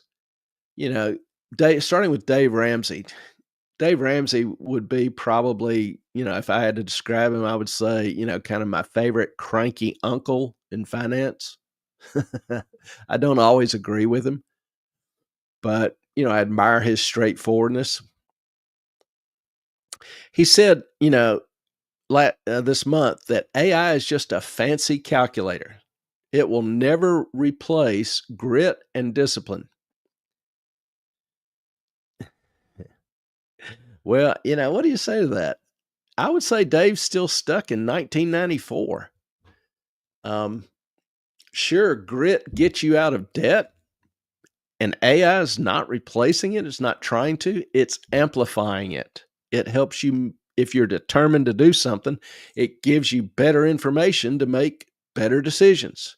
starting with Dave Ramsey. Dave Ramsey would be probably, if I had to describe him, I would say, kind of my favorite cranky uncle in finance. I don't always agree with him, but, I admire his straightforwardness. He said, this month that AI is just a fancy calculator. It will never replace grit and discipline. Well, what do you say to that? I would say Dave's still stuck in 1994. Sure, grit gets you out of debt, and AI is not replacing it. It's not trying to, it's amplifying it. It helps you, if you're determined to do something, it gives you better information to make better decisions.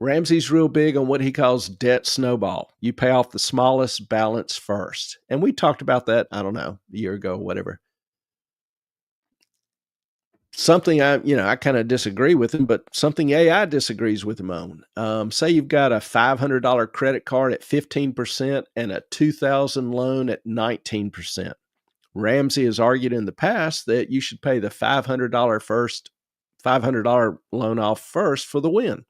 Ramsey's real big on what he calls debt snowball. You pay off the smallest balance first. And we talked about that, I don't know, a year ago, whatever. Something I kind of disagree with him, but something AI disagrees with him on. Say you've got a $500 credit card at 15% and a $2,000 loan at 19%. Ramsey has argued in the past that you should pay the $500 loan off first for the win.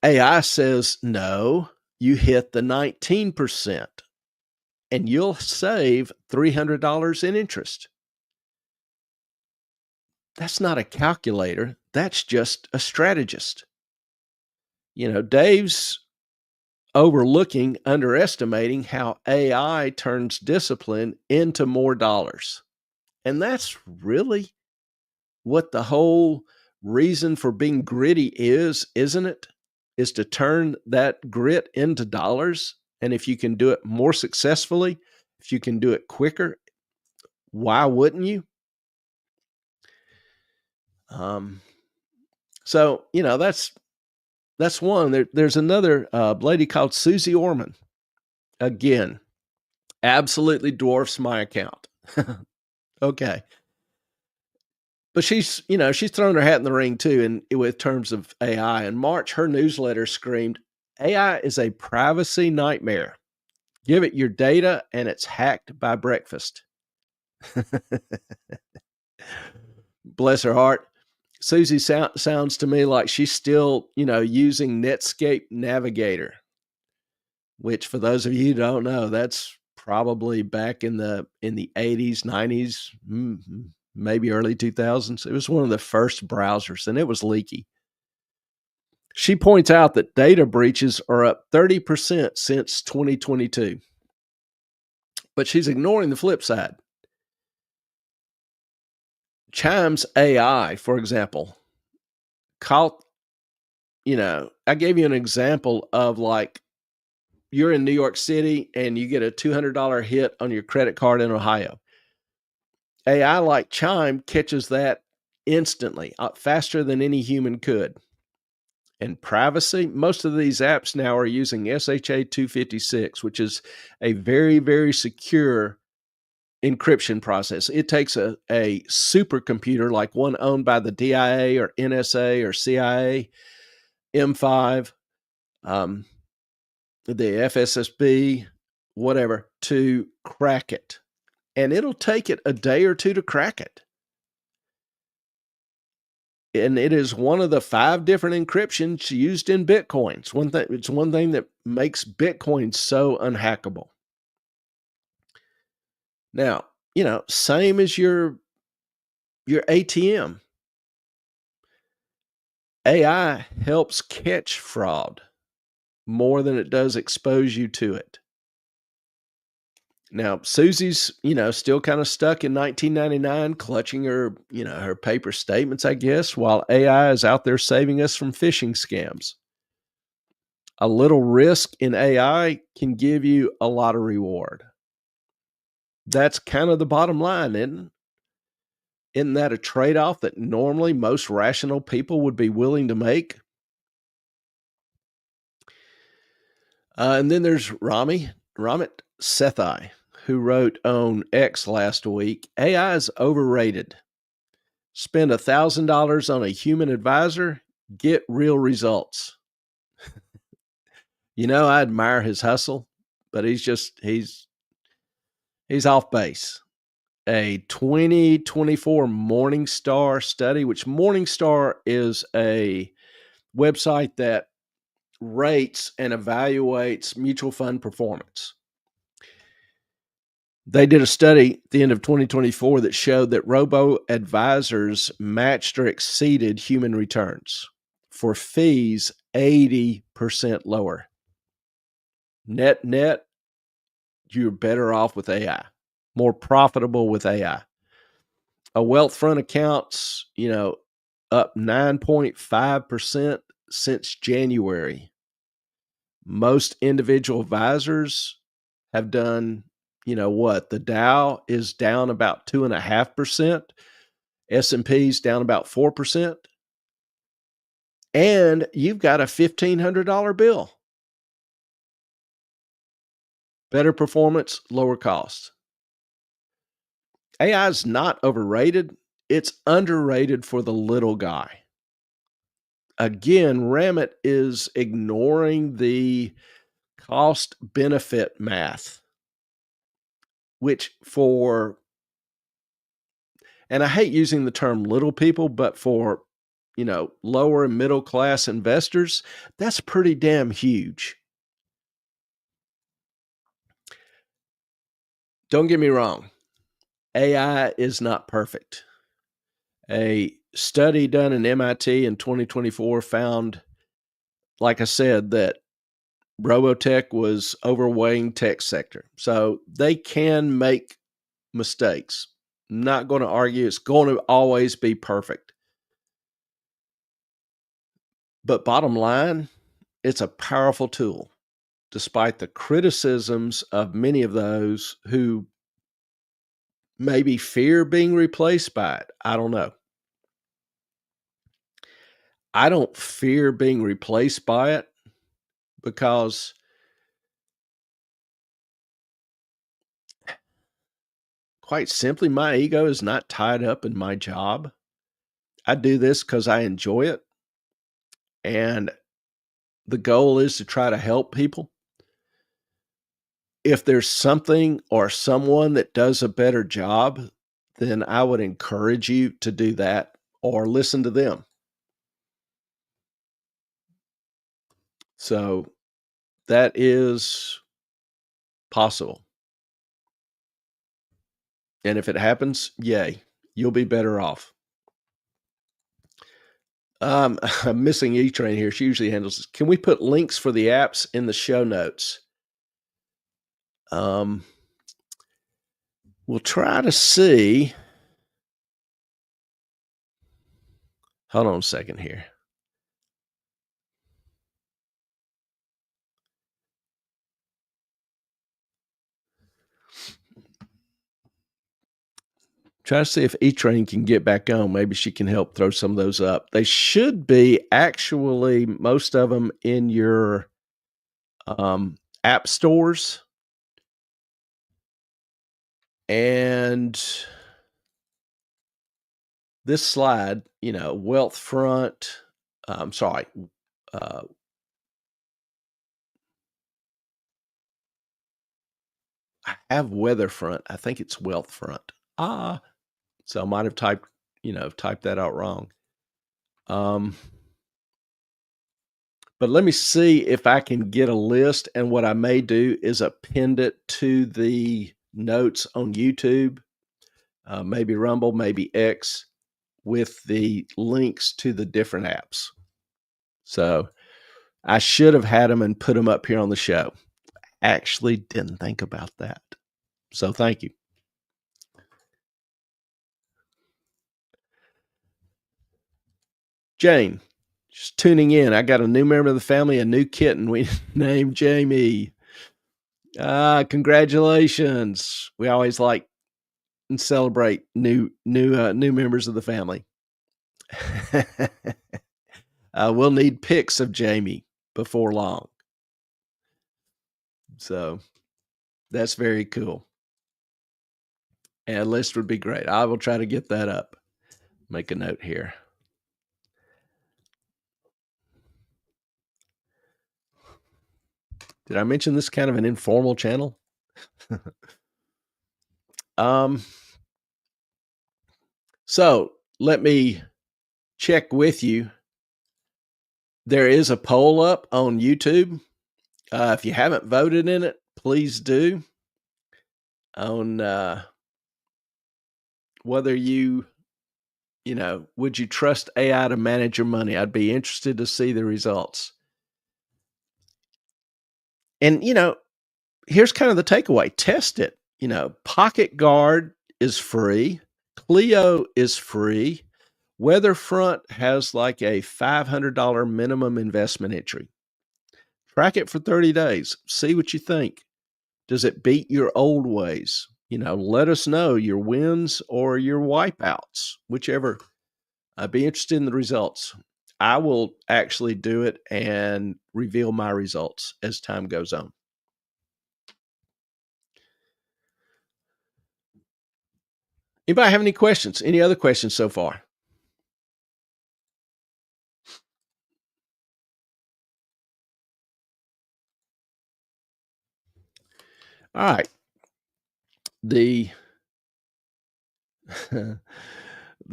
AI says, no, you hit the 19% and you'll save $300 in interest. That's not a calculator. That's just a strategist. Dave's underestimating how AI turns discipline into more dollars. And that's really what the whole reason for being gritty is, isn't it? Is to turn that grit into dollars. And if you can do it more successfully, if you can do it quicker, why wouldn't you? So, that's one. There's another lady called Susie Orman. Again, absolutely dwarfs my account. Okay. But she's thrown her hat in the ring too, and with terms of AI. In March, her newsletter screamed, AI is a privacy nightmare. Give it your data and it's hacked by breakfast. Bless her heart. Susie sounds to me like she's still, using Netscape Navigator, which for those of you who don't know, that's probably back in the 80s, 90s, maybe early 2000s. It was one of the first browsers, and it was leaky. She points out that data breaches are up 30% since 2022. But she's ignoring the flip side. Chime's AI, for example, caught, I gave you an example of like you're in New York City and you get a $200 hit on your credit card in Ohio. AI like Chime catches that instantly, faster than any human could. And privacy, most of these apps now are using SHA 256, which is a very, very secure encryption process. It takes a supercomputer like one owned by the DIA or NSA or CIA, M5, the FSSB, whatever, to crack it. And it'll take it a day or two to crack it. And it is one of the 5 different encryptions used in Bitcoin. It's one thing that makes Bitcoin so unhackable. Now, same as your ATM. AI helps catch fraud more than it does expose you to it. Now, Susie's, still kind of stuck in 1999, clutching her, her paper statements, I guess, while AI is out there saving us from phishing scams. A little risk in AI can give you a lot of reward. That's kind of the bottom line, isn't that a trade-off that normally most rational people would be willing to make? And then there's Ramit Sethi, who wrote on X last week, AI is overrated. Spend $1,000 on a human advisor, get real results. I admire his hustle, but he's off base. A 2024 Morningstar study, which Morningstar is a website that rates and evaluates mutual fund performance. They did a study at the end of 2024 that showed that robo-advisors matched or exceeded human returns for fees 80% lower. Net, you're better off with AI, more profitable with AI. A Wealthfront account's, up 9.5% since January. Most individual advisors have done, the Dow is down about 2.5%. S&P's down about 4%. And you've got a $1,500 bill. Better performance, lower cost. AI is not overrated. It's underrated for the little guy. Again, Ramit is ignoring the cost benefit math, which and I hate using the term little people, but for, lower and middle class investors, that's pretty damn huge. Don't get me wrong. AI is not perfect. A study done in MIT in 2024 found, like I said, that Robotech was overweighing tech sector. So they can make mistakes. Not going to argue it's going to always be perfect. But bottom line, it's a powerful tool, despite the criticisms of many of those who maybe fear being replaced by it. I don't know. I don't fear being replaced by it because quite simply, my ego is not tied up in my job. I do this because I enjoy it. And the goal is to try to help people. If there's something or someone that does a better job, then I would encourage you to do that or listen to them. So that is possible. And if it happens, yay, you'll be better off. I'm missing E-Train here. She usually handles this. Can we put links for the apps in the show notes? We'll try to see. Hold on a second here. Try to see if E-Train can get back on. Maybe she can help throw some of those up. They should be actually, most of them, in your app stores. And this slide, Wealthfront, I have Weatherfront. I think it's Wealthfront. So I might have typed that out wrong. But let me see if I can get a list, and what I may do is append it to the notes on YouTube, maybe Rumble, maybe X, with the links to the different apps. So I should have had them and put them up here on the show. Actually didn't think about that. So thank you. Jane, just tuning in. I got a new member of the family, a new kitten we named Jamie. Congratulations. We always like and celebrate new members of the family. We'll need pics of Jamie before long. So that's very cool. And a list would be great. I will try to get that up. Make a note here. Did I mention this is kind of an informal channel? So let me check with you. There is a poll up on YouTube. If you haven't voted in it, please do. On whether would you trust AI to manage your money? I'd be interested to see the results. And, here's kind of the takeaway. Test it. Pocket Guard is free. Clio is free. Weatherfront has like a $500 minimum investment entry. Track it for 30 days. See what you think. Does it beat your old ways? Let us know your wins or your wipeouts, whichever. I'd be interested in the results. I will actually do it and reveal my results as time goes on. Anybody have any questions? Any other questions so far? All right. The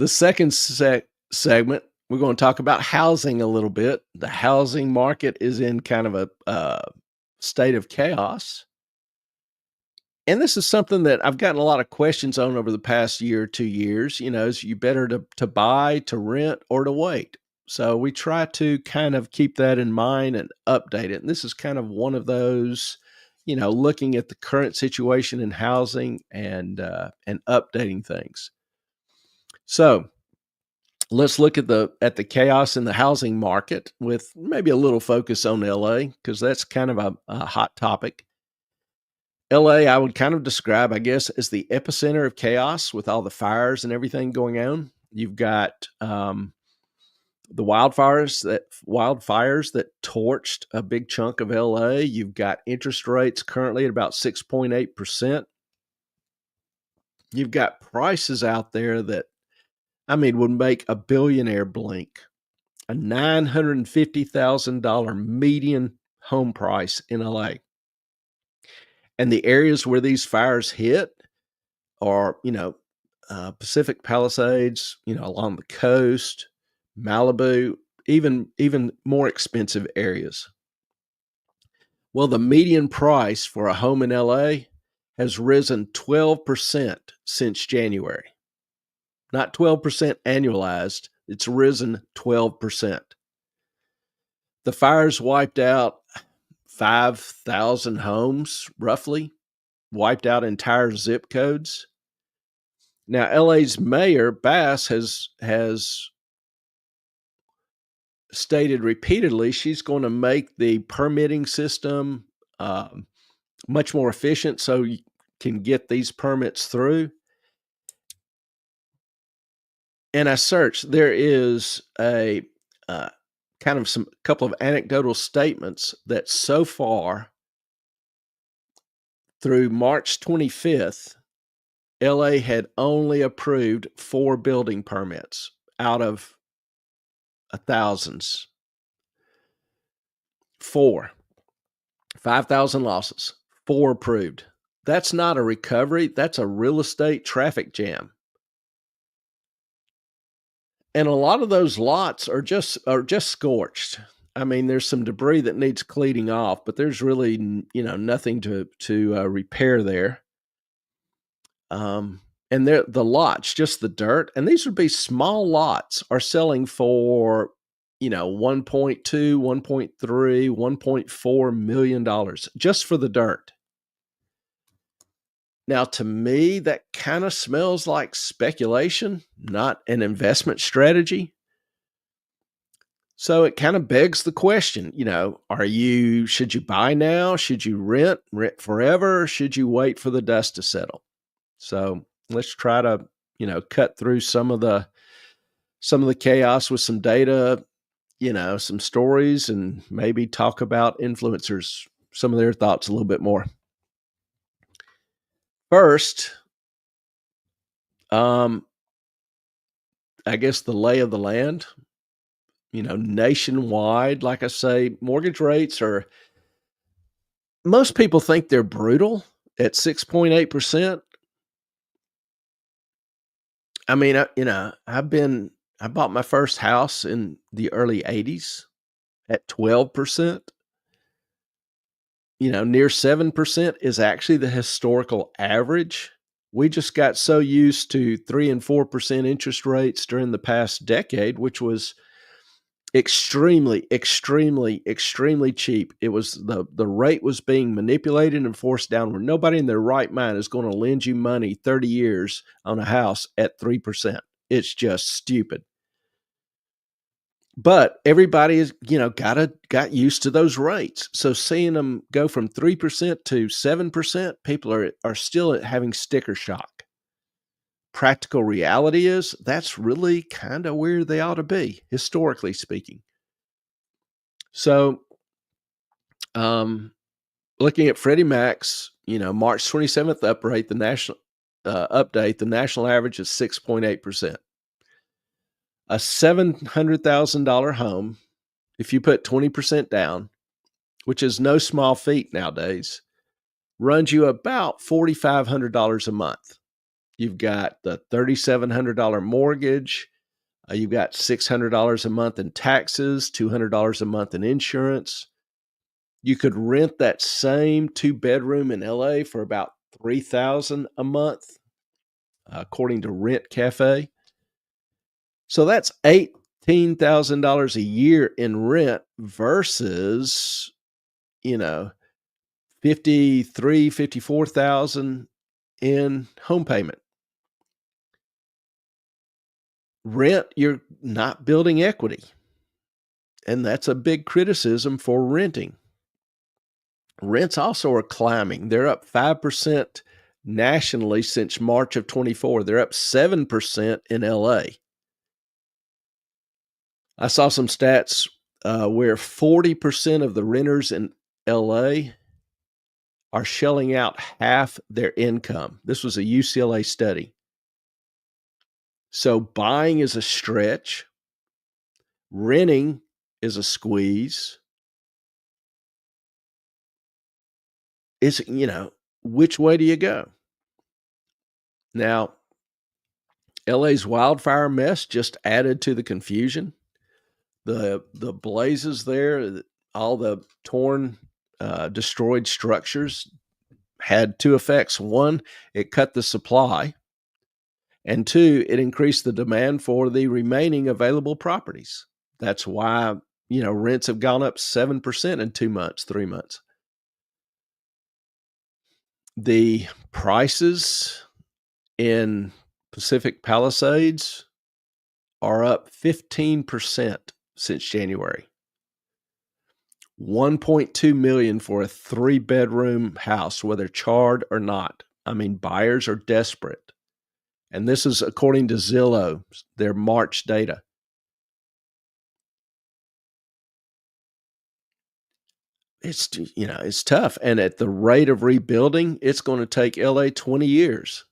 second segment, we're going to talk about housing a little bit. The housing market is in kind of a state of chaos. And this is something that I've gotten a lot of questions on over the past year or 2 years. Is you better to buy, to rent, or to wait? So we try to kind of keep that in mind and update it. And this is kind of one of those, looking at the current situation in housing and updating things. So let's look at the chaos in the housing market with maybe a little focus on LA, because that's kind of a hot topic. LA, I would kind of describe, I guess, as the epicenter of chaos with all the fires and everything going on. You've got the wildfires that torched a big chunk of LA. You've got interest rates currently at about 6.8%. You've got prices out there that, would make a billionaire blink. A $950,000 median home price in LA. And the areas where these fires hit are, Pacific Palisades, along the coast, Malibu, even more expensive areas. Well, the median price for a home in LA has risen 12% since January. Not 12% annualized, it's risen 12%. The fires wiped out 5,000 homes, roughly, wiped out entire zip codes. Now, LA's mayor, Bass, has stated repeatedly she's going to make the permitting system much more efficient so you can get these permits through. and I searched. There is a kind of some couple of anecdotal statements that so far through March 25th, LA had only approved 4 building permits out of thousands. 4. 5,000 losses, 4 approved. That's not a recovery, that's a real estate traffic jam. And a lot of those lots are just scorched. I mean, there's some debris that needs cleaning off, but there's really, nothing to repair there. And the lots, just the dirt, and these would be small lots, are selling for, 1.2, 1.3, $1.4 million just for the dirt. Now, to me, that kind of smells like speculation, not an investment strategy. So it kind of begs the question, should you buy now? Should you rent forever? Or should you wait for the dust to settle? So let's try to, cut through some of the chaos with some data, some stories, and maybe talk about influencers, some of their thoughts a little bit more. First, I guess the lay of the land, nationwide, like I say, mortgage rates are, most people think they're brutal at 6.8%. I mean, I bought my first house in the early 80s at 12%. Near 7% is actually the historical average. We just got so used to 3 and 4% interest rates during the past decade, which was extremely, extremely, extremely cheap. It was the rate was being manipulated and forced downward. Nobody in their right mind is going to lend you money 30 years on a house at 3%. It's just stupid. But everybody is, got used to those rates. So seeing them go from 3% to 7%, people are still having sticker shock. Practical reality is that's really kind of where they ought to be, historically speaking. So, looking at Freddie Mac's, March 27th update, the national average is 6.8%. A $700,000 home, if you put 20% down, which is no small feat nowadays, runs you about $4,500 a month. You've got the $3,700 mortgage. You've got $600 a month in taxes, $200 a month in insurance. You could rent that same 2-bedroom in LA for about $3,000 a month, according to Rent Cafe. So that's $18,000 a year in rent versus, $54,000 in home payment. Rent, you're not building equity. And that's a big criticism for renting. Rents also are climbing. They're up 5% nationally since March of 24. They're up 7% in LA. I saw some stats where 40% of the renters in LA are shelling out half their income. This was a UCLA study. So buying is a stretch. Renting is a squeeze. It's, which way do you go? Now, LA's wildfire mess just added to the confusion. The blazes there, all the torn, destroyed structures had 2 effects. 1, it cut the supply. And 2, it increased the demand for the remaining available properties. That's why, rents have gone up 7% in 2 months, 3 months. The prices in Pacific Palisades are up 15% since January. $1.2 million for a 3-bedroom house, whether charred or not. I mean, buyers are desperate. And this is according to Zillow, their March data. It's tough. And at the rate of rebuilding, it's going to take LA 20 years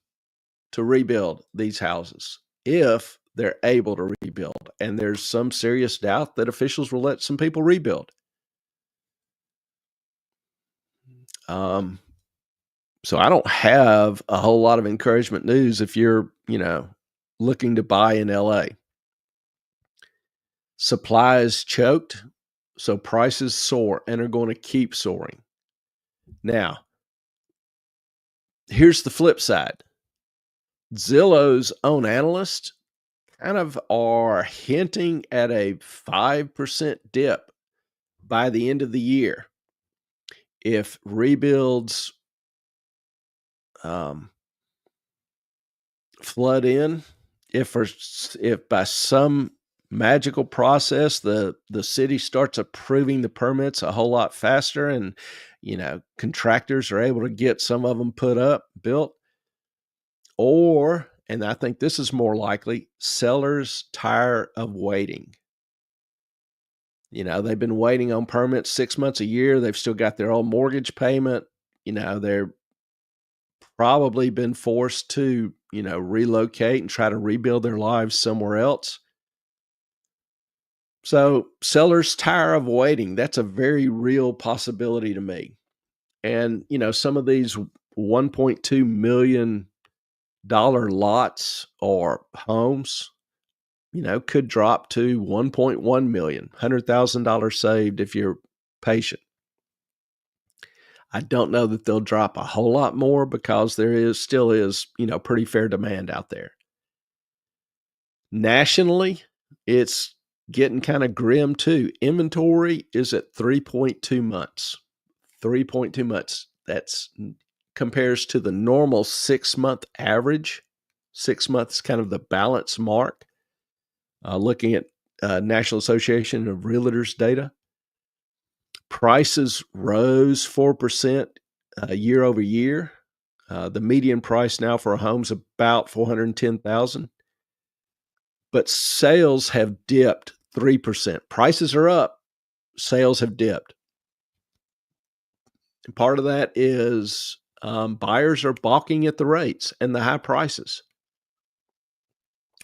to rebuild these houses if they're able to rebuild. And there's some serious doubt that officials will let some people rebuild. So I don't have a whole lot of encouragement news if you're, looking to buy in LA. Supply is choked, so prices soar and are going to keep soaring. Now, here's the flip side. Zillow's own analysts kind of are hinting at a 5% dip by the end of the year if rebuilds flood in, if by some magical process the city starts approving the permits a whole lot faster and contractors are able to get some of them built, or, and I think this is more likely, sellers tire of waiting. They've been waiting on permits 6 months a year. They've still got their own mortgage payment. They're probably been forced to, relocate and try to rebuild their lives somewhere else. So sellers tire of waiting. That's a very real possibility to me. And, some of these $1.2 million lots or homes, could drop to 1.1 million, $100,000 saved if you're patient. I don't know that they'll drop a whole lot more because there still is, pretty fair demand out there. Nationally, it's getting kind of grim too. Inventory is at 3.2 months. 3.2 months. That's compares to the normal 6-month average. 6 months, kind of the balance mark. Looking at National Association of Realtors data, prices rose 4% year over year. The median price now for a home is about $410,000, but sales have dipped 3%. Prices are up, sales have dipped. And part of that is buyers are balking at the rates and the high prices.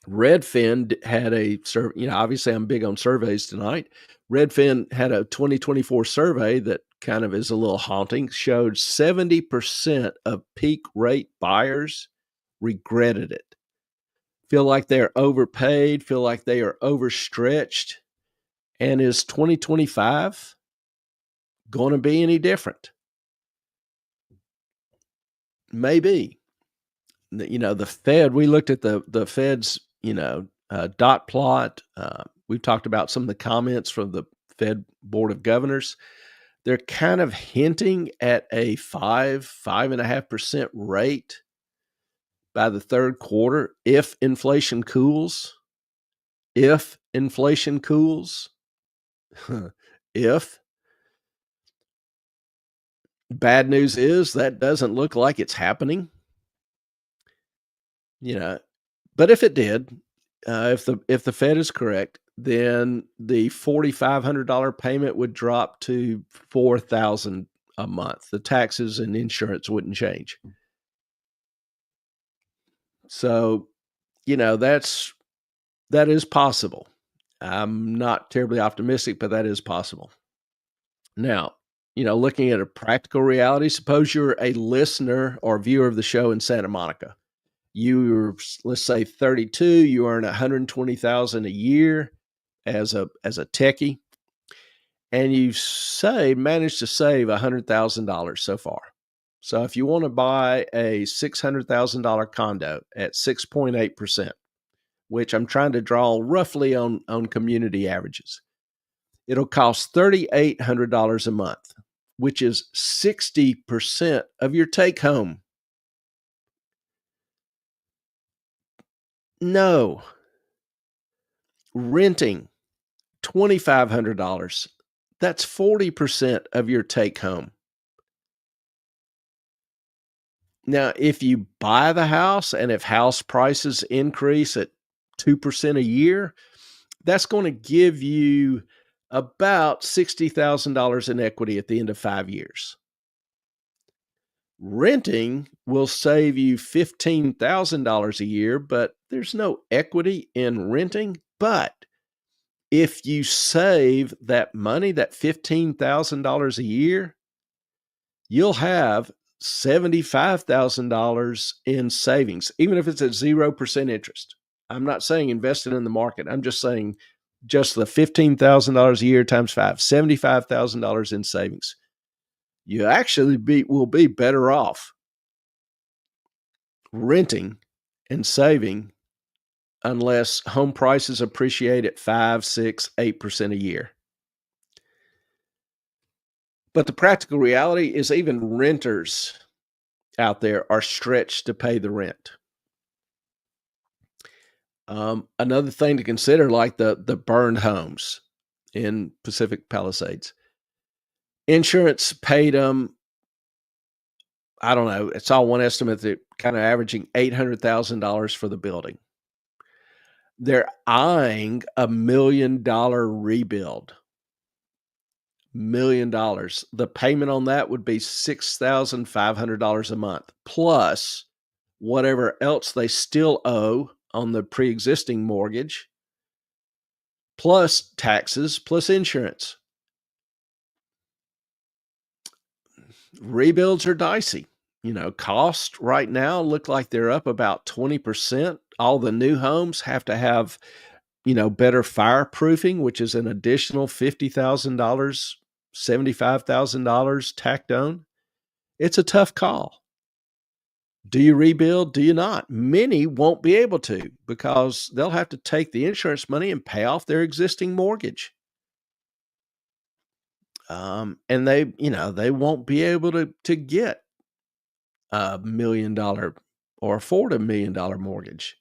Redfin had a survey, obviously I'm big on surveys tonight. Redfin had a 2024 survey that kind of is a little haunting, showed 70% of peak rate buyers regretted it. Feel like they're overpaid, feel like they are overstretched. And is 2025 going to be any different? Maybe. The Fed, we looked at the Fed's, dot plot. We've talked about some of the comments from the Fed Board of Governors. They're kind of hinting at a 5.5% rate by the third quarter if inflation cools. If inflation cools. If. Bad news is that doesn't look like it's happening. But if it did, if the Fed is correct, then the $4,500 payment would drop to $4,000 a month. The taxes and insurance wouldn't change. So, that is possible. I'm not terribly optimistic, but that is possible. Now, looking at a practical reality, suppose you're a listener or viewer of the show in Santa Monica. You're, let's say, 32, you earn $120,000 a year as a techie, and you managed to save $100,000 so far. So if you want to buy a $600,000 condo at 6.8%, which I'm trying to draw roughly on community averages, it'll cost $3,800 a month, which is 60% of your take home. No. Renting, $2,500. That's 40% of your take home. Now, if you buy the house and if house prices increase at 2% a year, that's going to give you about $60,000 in equity at the end of 5 years. Renting will save you $15,000 a year, but there's no equity in renting. But if you save that money, that $15,000 a year, you'll have $75,000 in savings, even if it's at 0% interest. I'm not saying invest it in the market. I'm just saying just the $15,000 a year times five, $75,000 in savings. You actually will be better off renting and saving unless home prices appreciate at 5, 6, 8% a year. But the practical reality is even renters out there are stretched to pay the rent. Another thing to consider, like the burned homes in Pacific Palisades. Insurance paid them, I don't know, it's all one estimate, that kind of averaging $800,000 for the building. They're eyeing $1 million rebuild. $1 million. The payment on that would be $6,500 a month, plus whatever else they still owe on the pre-existing mortgage, plus taxes, plus insurance. Rebuilds are dicey. Costs right now look like they're up about 20%. All the new homes have to have, better fireproofing, which is an additional $50,000, $75,000 tacked on. It's a tough call. Do you rebuild? Do you not? Many won't be able to because they'll have to take the insurance money and pay off their existing mortgage. And they won't be able to get $1 million or afford $1 million mortgage.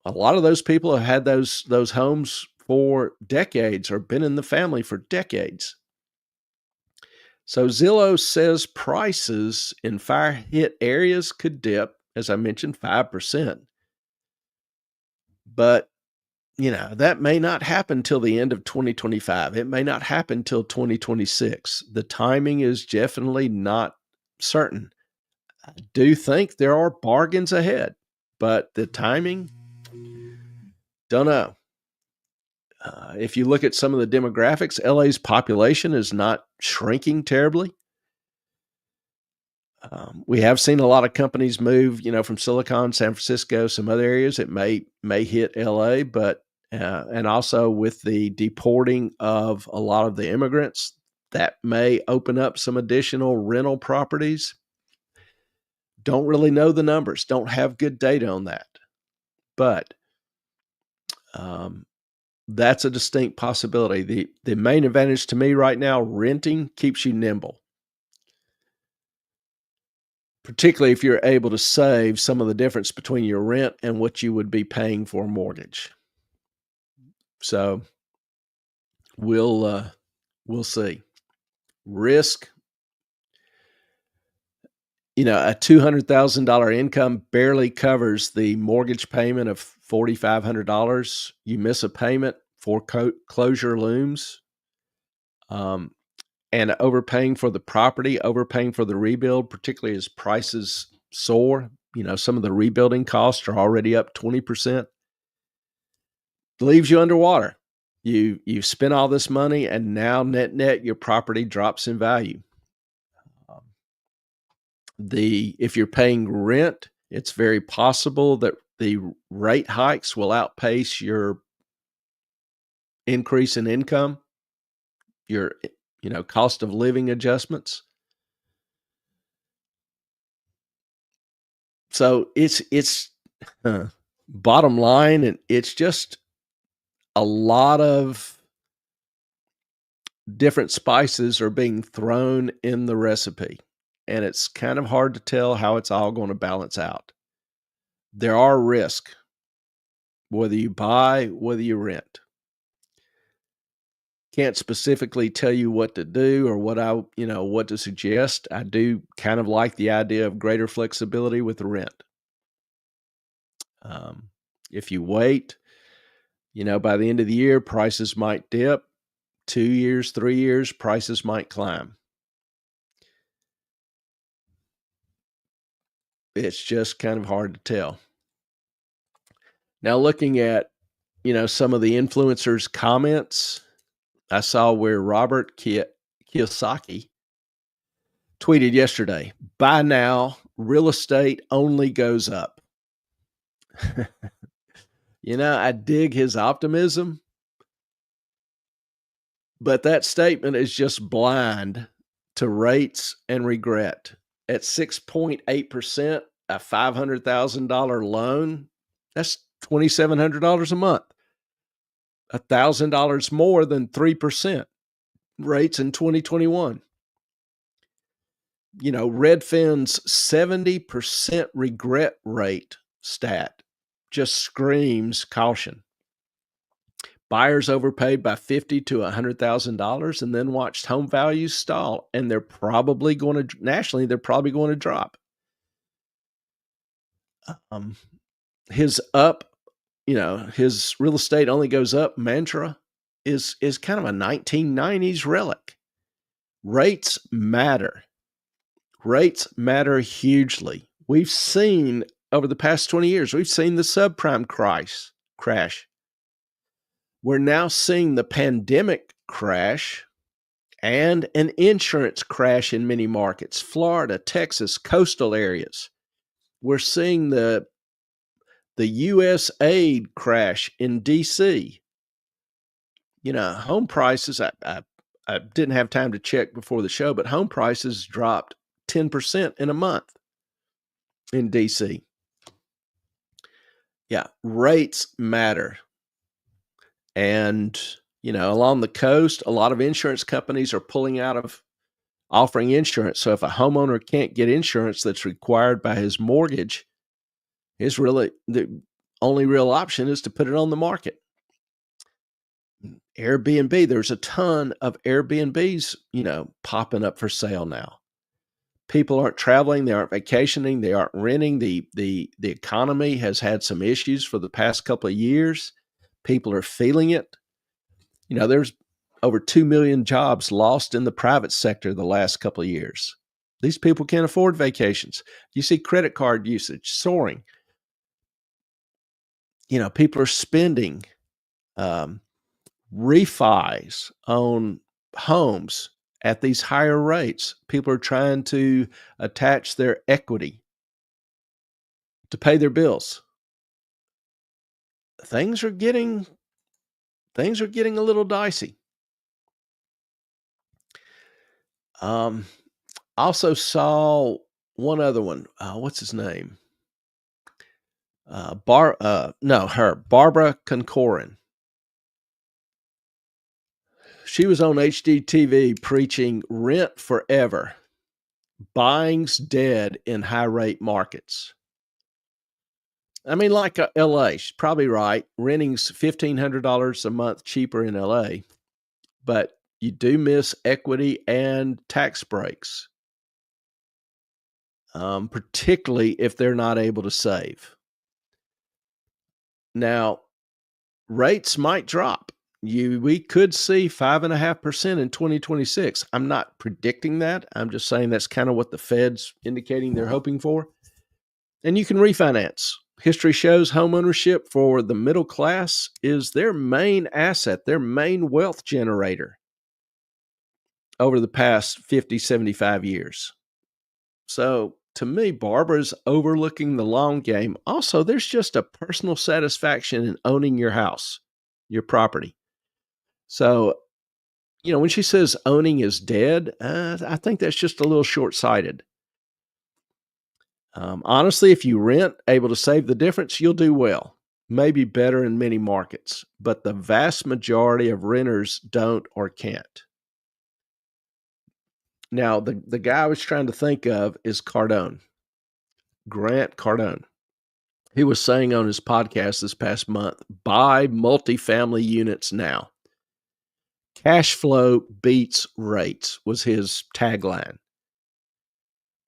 A lot of those people have had those homes for decades or been in the family for decades. So Zillow says prices in fire hit areas could dip, as I mentioned, 5%. But that may not happen till the end of 2025. It may not happen till 2026. The timing is definitely not certain. I do think there are bargains ahead, but the timing, don't know. If you look at some of the demographics, LA's population is not shrinking terribly. We have seen a lot of companies move, from Silicon, San Francisco, some other areas. It may hit LA, but and also with the deporting of a lot of the immigrants, that may open up some additional rental properties. Don't really know the numbers. Don't have good data on that, but that's a distinct possibility. The main advantage to me right now, renting keeps you nimble, particularly if you're able to save some of the difference between your rent and what you would be paying for a mortgage. So we'll see. Risk, a $200,000 income barely covers the mortgage payment of $4,500. You miss a payment, foreclosure looms. And overpaying for the property, overpaying for the rebuild, particularly as prices soar. Some of the rebuilding costs are already up 20%. Leaves you underwater. You've spent all this money, and now net your property drops in value. If you're paying rent, it's very possible that the rate hikes will outpace your increase in income, your cost of living adjustments. So it's bottom line, and it's just a lot of different spices are being thrown in the recipe, and it's kind of hard to tell how it's all going to balance out. There are risks, whether you buy, whether you rent. Can't specifically tell you what to do or what to suggest. I do kind of like the idea of greater flexibility with the rent. Um, if you wait, by the end of the year, prices might dip. 2 years, 3 years, prices might climb. It's just kind of hard to tell. Now, looking at, some of the influencers' comments, I saw where Robert Kiyosaki tweeted yesterday, "By now, real estate only goes up." I dig his optimism, but that statement is just blind to rates and regret. At 6.8%, a $500,000 loan, that's $2,700 a month, $1,000 more than 3% rates in 2021. Redfin's 70% regret rate stat just screams caution. Buyers overpaid by $50,000 to $100,000 and then watched home values stall, and they're probably going to nationally. They're probably going to drop. His real estate only goes up mantra is kind of a 1990s relic. Rates matter. Rates matter hugely. We've seen over the past 20 years, we've seen the subprime crash. We're now seeing the pandemic crash and an insurance crash in many markets, Florida, Texas, coastal areas. We're seeing the U.S. aid crash in D.C. Home prices, I didn't have time to check before the show, but home prices dropped 10% in a month in D.C. Yeah, rates matter. And, along the coast, a lot of insurance companies are pulling out of offering insurance. So if a homeowner can't get insurance that's required by his mortgage, the only real option is to put it on the market. Airbnb, there's a ton of Airbnbs, popping up for sale now. People aren't traveling, they aren't vacationing, they aren't renting. The economy has had some issues for the past couple of years. People are feeling it. There's over 2 million jobs lost in the private sector the last couple of years. These people can't afford vacations. You see credit card usage soaring. People are spending refis on homes at these higher rates. People are trying to attach their equity to pay their bills. Things are getting a little dicey. Also saw one other one. What's his name? Barbara Concorin. She was on HGTV preaching rent forever. Buying's dead in high rate markets. I mean, like LA, she's probably right. Renting's $1,500 a month cheaper in LA, but you do miss equity and tax breaks, particularly if they're not able to save. Now, rates might drop. We could see 5.5% in 2026. I'm not predicting that. I'm just saying that's kind of what the Fed's indicating they're hoping for. And you can refinance. History shows homeownership for the middle class is their main asset, their main wealth generator over the past 50, 75 years. So to me, Barbara's overlooking the long game. Also, there's just a personal satisfaction in owning your house, your property. So, when she says owning is dead, I think that's just a little short-sighted. Honestly, if you rent, able to save the difference, you'll do well. Maybe better in many markets, but the vast majority of renters don't or can't. Now, the guy I was trying to think of is Cardone, Grant Cardone. He was saying on his podcast this past month, buy multifamily units now. Cash flow beats rates was his tagline.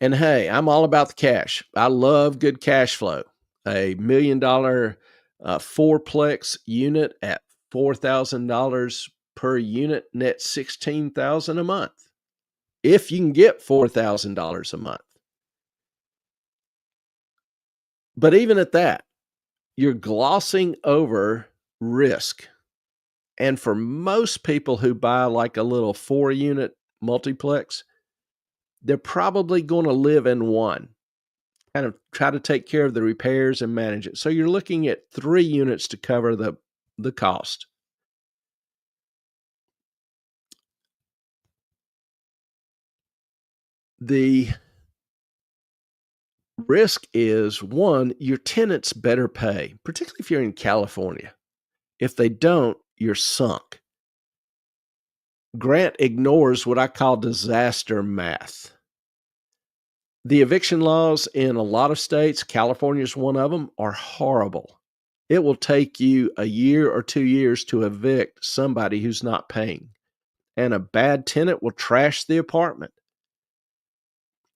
And hey, I'm all about the cash. I love good cash flow. A $1 million fourplex unit at $4,000 per unit, net $16,000 a month. If you can get $4,000 a month. But even at that, you're glossing over risk. And for most people who buy like a little 4-unit multiplex, they're probably going to live in one, kind of try to take care of the repairs and manage it. So you're looking at 3 units to cover the cost. The risk is, one, your tenants better pay, particularly if you're in California. If they don't, you're sunk. Grant ignores what I call disaster math. The eviction laws in a lot of states, California is one of them, are horrible. It will take you a year or 2 years to evict somebody who's not paying, and a bad tenant will trash the apartment.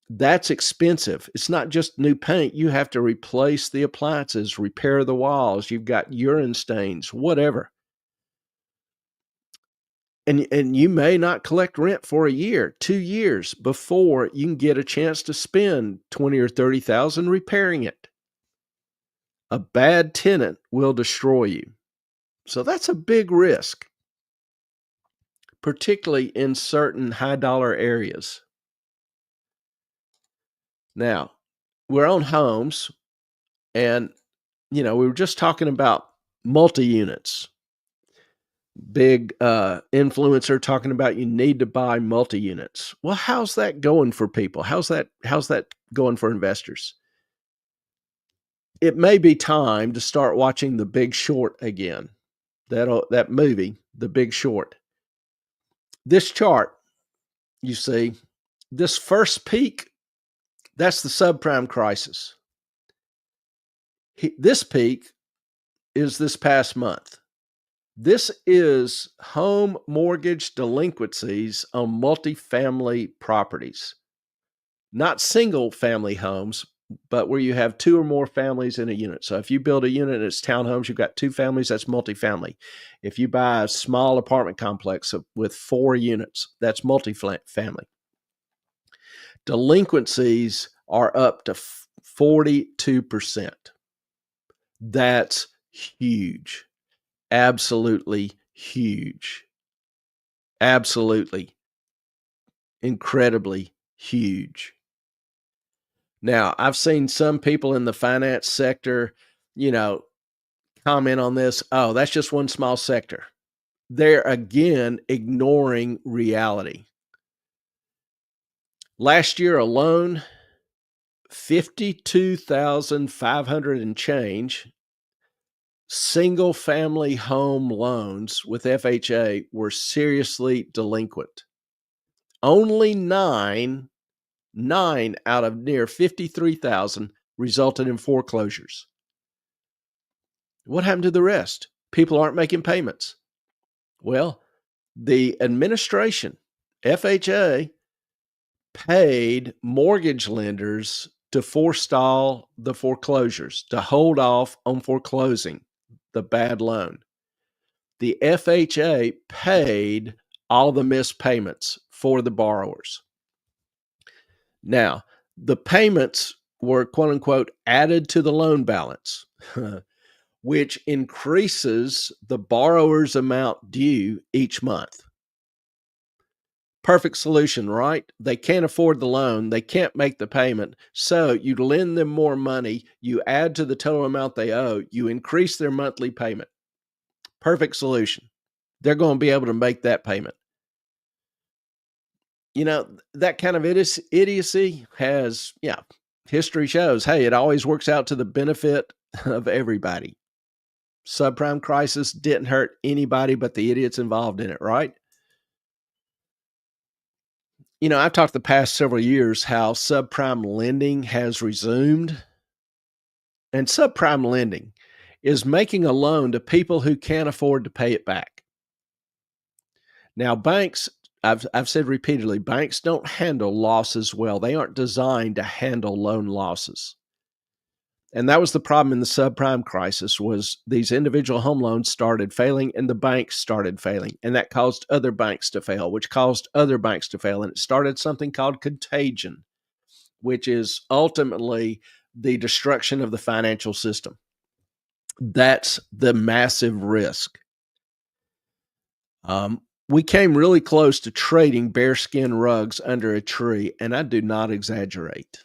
That's expensive. It's not just new paint. You have to replace the appliances, repair the walls. You've got urine stains, whatever. And you may not collect rent for a year, 2 years before you can get a chance to spend 20 or 30,000 repairing it. A bad tenant will destroy you. So that's a big risk, particularly in certain high dollar areas. Now, we're on homes, and we were just talking about multi-units. Big influencer talking about you need to buy multi-units. Well, how's that going for people? How's that going for investors? It may be time to start watching The Big Short again. That movie, The Big Short. This chart, you see, this first peak, that's the subprime crisis. This peak is this past month. This is home mortgage delinquencies on multifamily properties, not single family homes, but where you have 2 or more families in a unit. So if you build a unit and it's townhomes, you've got 2 families, that's multifamily. If you buy a small apartment complex with 4 units, that's multifamily. Delinquencies are up to 42%. That's huge. Absolutely huge. Absolutely. Incredibly huge. Now, I've seen some people in the finance sector, comment on this. Oh, that's just one small sector. They're again ignoring reality. Last year alone, 52,500 and change single family home loans with FHA were seriously delinquent. Only 9 out of near 53,000 resulted in foreclosures. What happened to the rest? People aren't making payments. Well, the administration, FHA, paid mortgage lenders to forestall the foreclosures, to hold off on foreclosing the bad loan. The FHA paid all the missed payments for the borrowers. Now, the payments were, quote unquote, added to the loan balance, which increases the borrower's amount due each month. Perfect solution, right? They can't afford the loan. They can't make the payment. So you lend them more money. You add to the total amount they owe. You increase their monthly payment. Perfect solution. They're going to be able to make that payment. That kind of idiocy has, history shows, hey, it always works out to the benefit of everybody. Subprime crisis didn't hurt anybody but the idiots involved in it, right? I've talked the past several years how subprime lending has resumed. And subprime lending is making a loan to people who can't afford to pay it back. Now, banks, I've said repeatedly, banks don't handle losses well. They aren't designed to handle loan losses. And that was the problem in the subprime crisis, was these individual home loans started failing and the banks started failing. And that caused other banks to fail, which caused other banks to fail. And it started something called contagion, which is ultimately the destruction of the financial system. That's the massive risk. We came really close to trading bearskin rugs under a tree, and I do not exaggerate.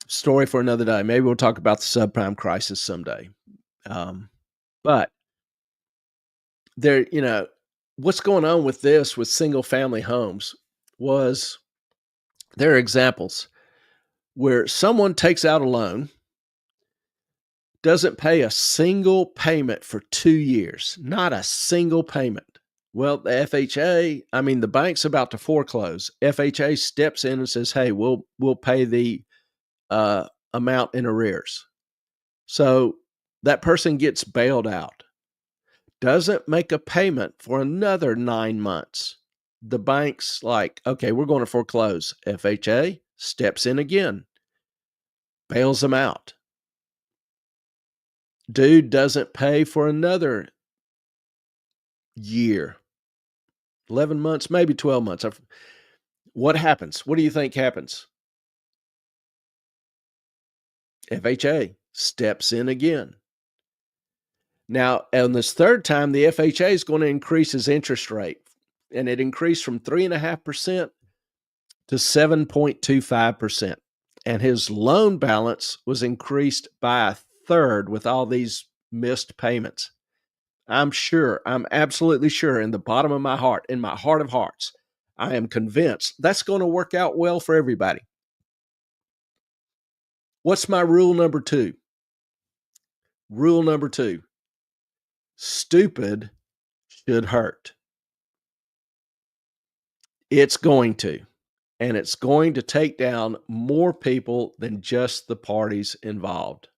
Story for another day. Maybe we'll talk about the subprime crisis someday. But there, what's going on with this with single family homes was there are examples where someone takes out a loan, doesn't pay a single payment for 2 years, not a single payment. Well, the FHA, the bank's about to foreclose. FHA steps in and says, "Hey, we'll pay the amount in arrears." So that person gets bailed out, doesn't make a payment for another 9 months. The bank's like, "Okay, we're going to foreclose." FHA steps in again, bails them out. Dude doesn't pay for another year, 11 months, maybe 12 months. What happens? What do you think happens? FHA steps in again. Now, on this third time, the FHA is going to increase his interest rate, and it increased from 3.5% to 7.25%. And his loan balance was increased by a third with all these missed payments. I'm absolutely sure in the bottom of my heart, in my heart of hearts, I am convinced that's going to work out well for everybody. What's my rule number 2? Rule number 2, stupid should hurt. It's going to. And it's going to take down more people than just the parties involved.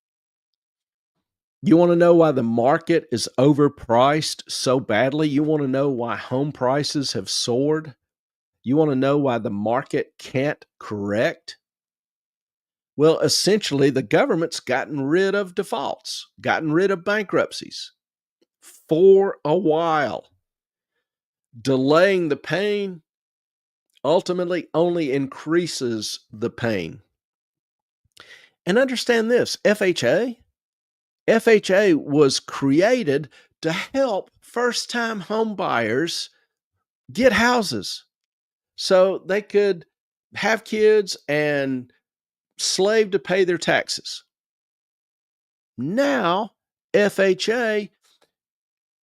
You want to know why the market is overpriced so badly? You want to know why home prices have soared? You want to know why the market can't correct? Well, essentially, the government's gotten rid of defaults, gotten rid of bankruptcies for a while. Delaying the pain ultimately only increases the pain. And understand this, FHA was created to help first-time home buyers get houses so they could have kids and slave to pay their taxes. Now, FHA,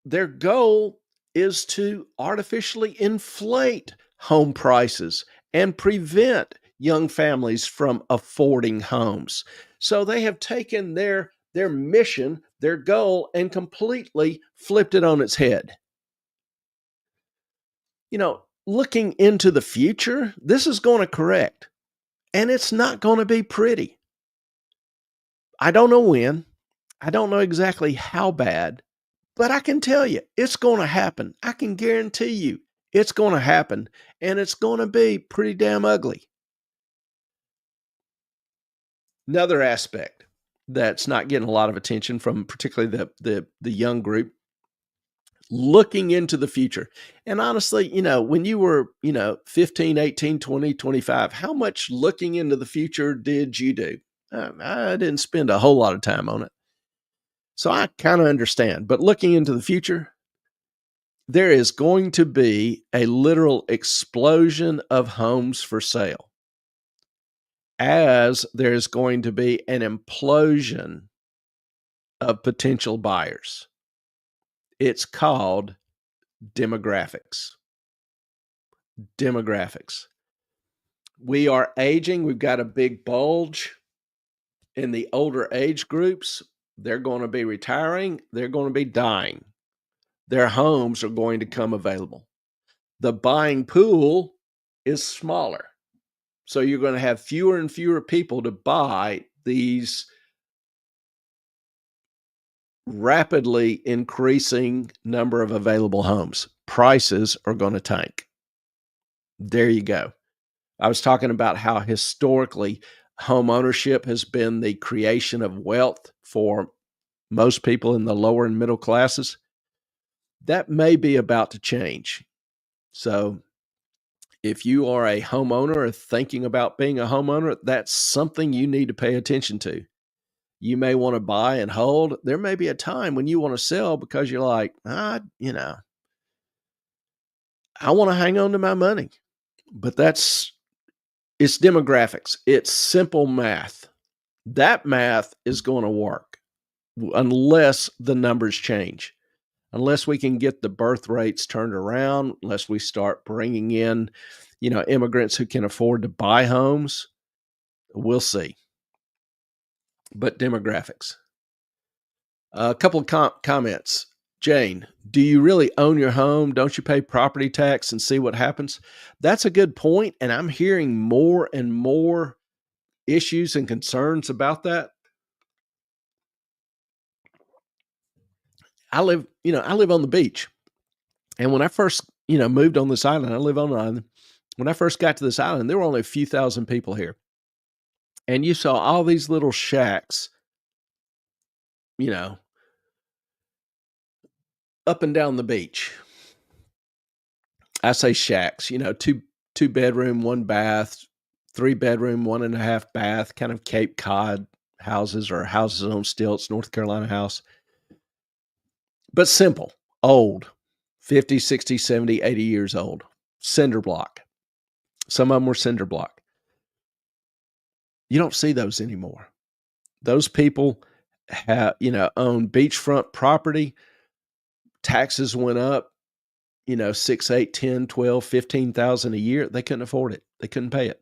their goal is to artificially inflate home prices and prevent young families from affording homes. So they have taken their mission, their goal, and completely flipped it on its head. Looking into the future, this is going to correct, and it's not going to be pretty. I don't know when. I don't know exactly how bad, but I can tell you it's going to happen. I can guarantee you it's going to happen, and it's going to be pretty damn ugly. Another aspect that's not getting a lot of attention from particularly the young group, looking into the future. And honestly, when you were, 15, 18, 20, 25, how much looking into the future did you do? I didn't spend a whole lot of time on it. So I kind of understand. But looking into the future, there is going to be a literal explosion of homes for sale, as there's going to be an implosion of potential buyers. It's called demographics. Demographics. We are aging. We've got a big bulge in the older age groups. They're going to be retiring. They're going to be dying. Their homes are going to come available. The buying pool is smaller. So you're going to have fewer and fewer people to buy these rapidly increasing number of available homes. prices are going to tank. There you go. I was talking about how historically home ownership has been the creation of wealth for most people in the lower and middle classes. That may be about to change. So if you are a homeowner or thinking about being a homeowner, that's something you need to pay attention to. You may want to buy and hold. There may be a time when you want to sell because you're like, I want to hang on to my money. But it's demographics. It's simple math. That math is going to work unless the numbers change. Unless we can get the birth rates turned around, unless we start bringing in, immigrants who can afford to buy homes, we'll see. But demographics. A couple of comments. Jane, do you really own your home? Don't you pay property tax and see what happens? That's a good point, and I'm hearing more and more issues and concerns about that. I live on the beach. And when I first, moved on this island, I live on an island. When I first got to this island, there were only a few thousand people here. And you saw all these little shacks, up and down the beach. I say shacks, two bedroom, one bath, 3-bedroom, 1.5 bath, kind of Cape Cod houses or houses on stilts, North Carolina house. But simple, old, 50, 60, 70, 80 years old, cinder block. Some of them were cinder block. You don't see those anymore. Those people own beachfront property. Taxes went up, 6, 8, 10, 12, 15,000 a year. They couldn't afford it. They couldn't pay it.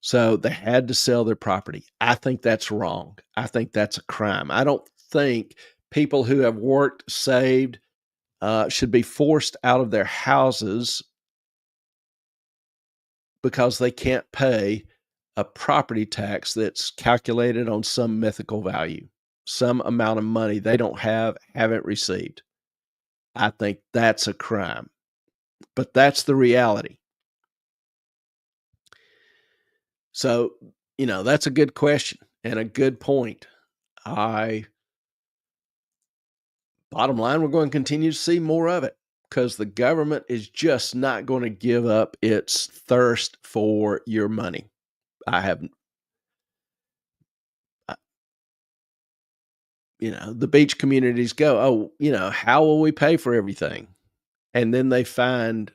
So they had to sell their property. I think that's wrong. I think that's a crime. I don't think people who have worked, saved, should be forced out of their houses because they can't pay a property tax that's calculated on some mythical value, some amount of money they don't haven't received. I think that's a crime, but that's the reality. So, that's a good question and a good point. Bottom line, we're going to continue to see more of it because the government is just not going to give up its thirst for your money. The beach communities go, how will we pay for everything? And then they find,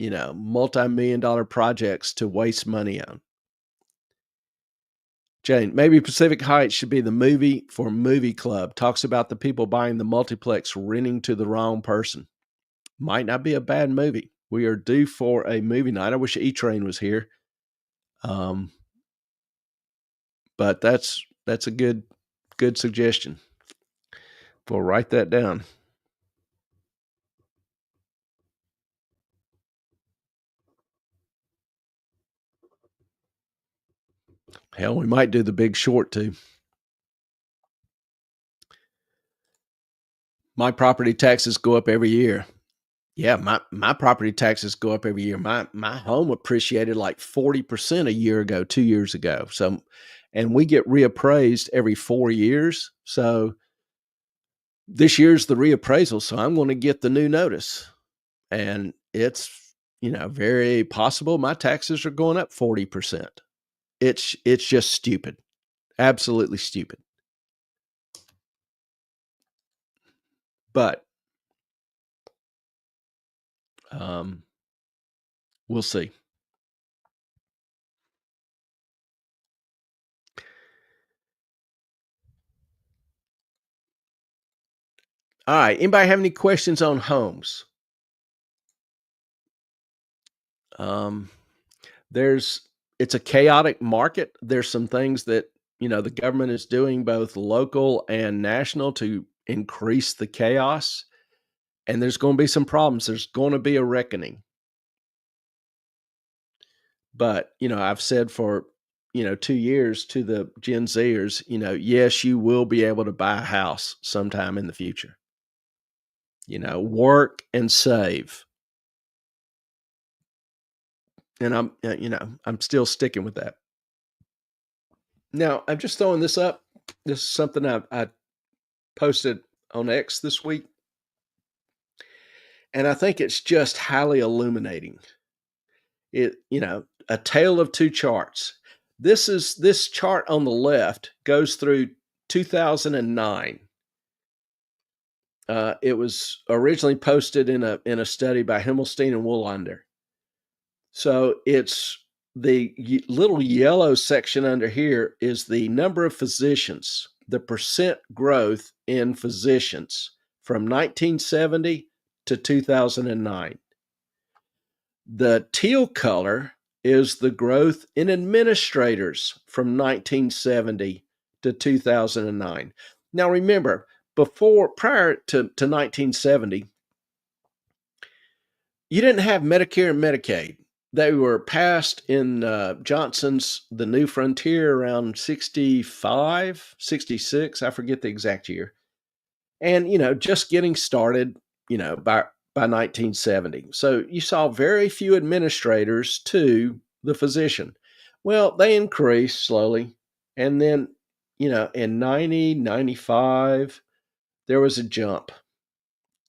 multi-million-dollar projects to waste money on. Jane, maybe Pacific Heights should be the movie for Movie Club. Talks about the people buying the multiplex renting to the wrong person. Might not be a bad movie. We are due for a movie night. I wish E-Train was here. But that's a good suggestion. We'll write that down. Hell, we might do The Big Short too. My property taxes go up every year. Yeah, my property taxes go up every year. My home appreciated like 40% a year ago, 2 years ago. So, and we get reappraised every 4 years. So this year's the reappraisal. So I'm going to get the new notice, and it's, very possible my taxes are going up 40%. It's just stupid. Absolutely stupid. But we'll see. All right. Anybody have any questions on homes? It's a chaotic market. There's some things that, the government is doing both local and national to increase the chaos. And there's going to be some problems. There's going to be a reckoning. But, I've said for, 2 years to the Gen Zers, yes, you will be able to buy a house sometime in the future. work and save. And I'm still sticking with that. Now, I'm just throwing this up. This is something I posted on X this week, and I think it's just highly illuminating. A tale of two charts. This chart on the left goes through 2009. It was originally posted in a study by Himmelstein and Woolander. So it's the little yellow section under here is the number of physicians, the percent growth in physicians from 1970 to 2009. The teal color is the growth in administrators from 1970 to 2009. Now remember, prior to 1970, you didn't have Medicare and Medicaid. They were passed in Johnson's The New Frontier around 65, 66, I forget the exact year. And, just getting started, by 1970. So you saw very few administrators to the physician. Well, they increased slowly. And then, in 90, 95, there was a jump.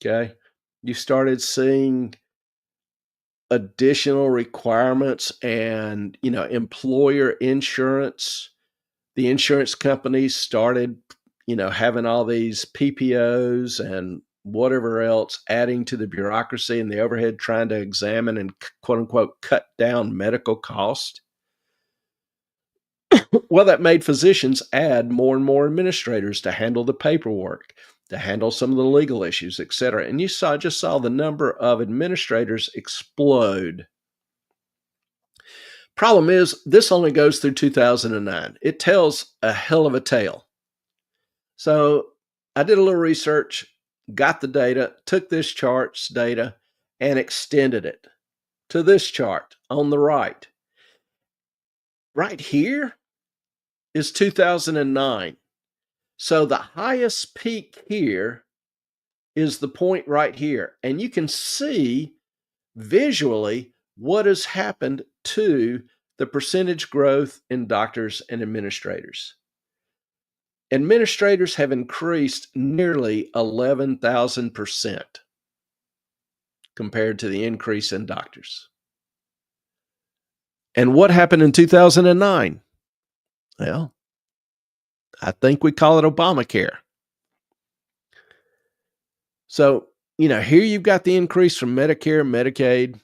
Okay. You started seeing additional requirements and, employer insurance. The insurance companies started, having all these PPOs and whatever else, adding to the bureaucracy and the overhead, trying to examine and quote unquote cut down medical cost. Well, that made physicians add more and more administrators to handle the paperwork, to handle some of the legal issues, et cetera. And you just saw the number of administrators explode. Problem is, this only goes through 2009. It tells a hell of a tale. So I did a little research, got the data, took this chart's data, and extended it to this chart on the right. Right here is 2009. So the highest peak here is the point right here. And you can see visually what has happened to the percentage growth in doctors and administrators. Administrators have increased nearly 11,000% compared to the increase in doctors. And what happened in 2009? Well, I think we call it Obamacare. So, here you've got the increase from Medicare, Medicaid,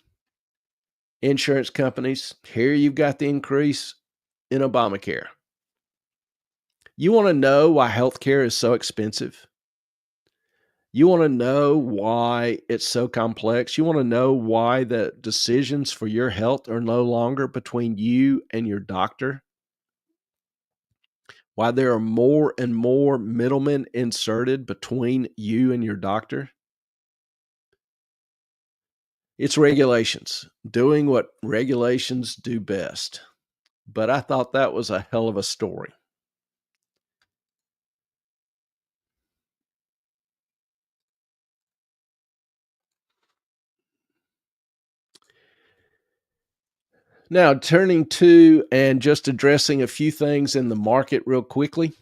insurance companies. Here you've got the increase in Obamacare. You want to know why healthcare is so expensive? You want to know why it's so complex? You want to know why the decisions for your health are no longer between you and your doctor? Why there are more and more middlemen inserted between you and your doctor? It's regulations, doing what regulations do best. But I thought that was a hell of a story. Now, turning to and just addressing a few things in the market real quickly.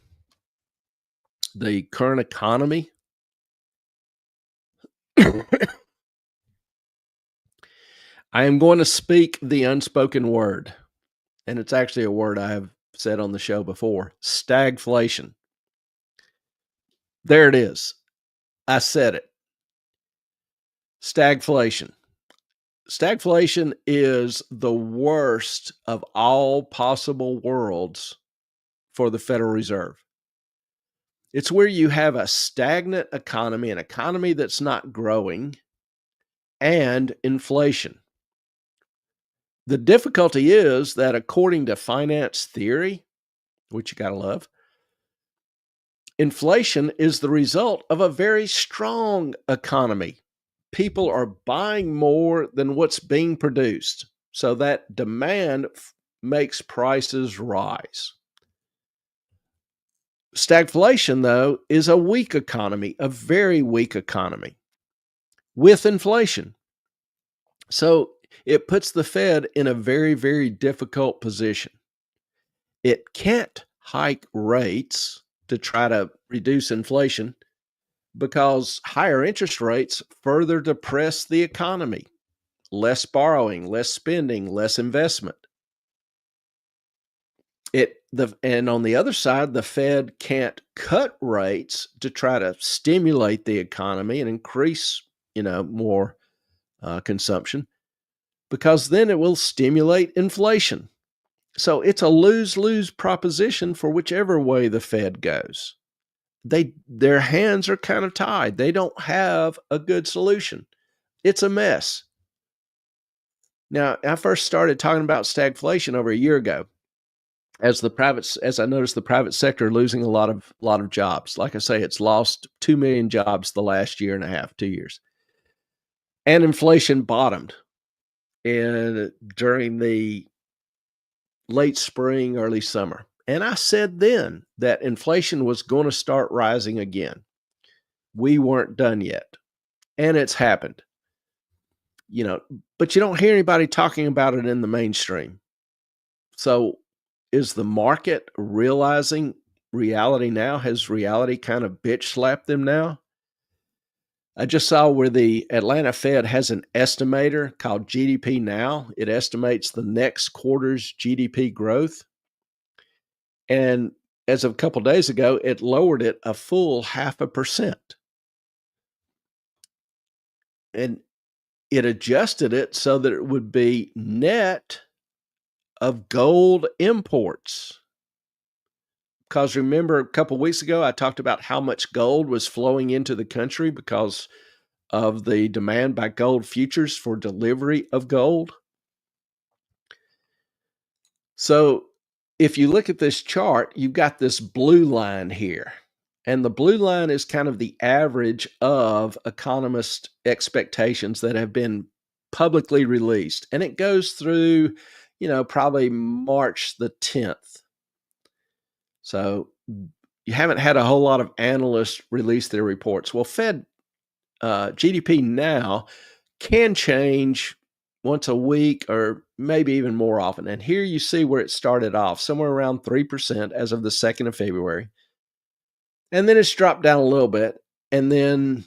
The current economy. I am going to speak the unspoken word, and it's actually a word I have said on the show before: stagflation. There it is. I said it. Stagflation. Stagflation is the worst of all possible worlds for the Federal Reserve. It's where you have a stagnant economy, an economy that's not growing, and inflation. The difficulty is that according to finance theory, which you gotta love, inflation is the result of a very strong economy. People are buying more than what's being produced. So that demand makes prices rise. Stagflation, though, is a weak economy, a very weak economy. with inflation. So it puts the Fed in a very, very difficult position. It can't hike rates to try to reduce inflation because higher interest rates further depress the economy. Less borrowing, less spending, less investment. And on the other side, the Fed can't cut rates to try to stimulate the economy and increase, more consumption, because then it will stimulate inflation. So it's a lose-lose proposition for whichever way the Fed goes. Their hands are kind of tied. They don't have a good solution. It's a mess. Now, I first started talking about stagflation over a year ago, as I noticed the private sector losing a lot of jobs. Like I say, it's lost 2 million jobs the last year and a half, 2 years. And inflation bottomed during the late spring, early summer. And I said then that inflation was going to start rising again. We weren't done yet. And it's happened. But you don't hear anybody talking about it in the mainstream. So is the market realizing reality now? Has reality kind of bitch slapped them now? I just saw where the Atlanta Fed has an estimator called GDP Now. It estimates the next quarter's GDP growth. And as of a couple of days ago, it lowered it a full 0.5%. And it adjusted it so that it would be net of gold imports. Because remember, a couple of weeks ago, I talked about how much gold was flowing into the country because of the demand by gold futures for delivery of gold. So if you look at this chart, you've got this blue line here. And the blue line is kind of the average of economist expectations that have been publicly released. And it goes through, probably March the 10th. So you haven't had a whole lot of analysts release their reports. Well, Fed GDP Now can change once a week or maybe even more often. And here you see where it started off, somewhere around 3% as of the 2nd of February. And then it's dropped down a little bit. And then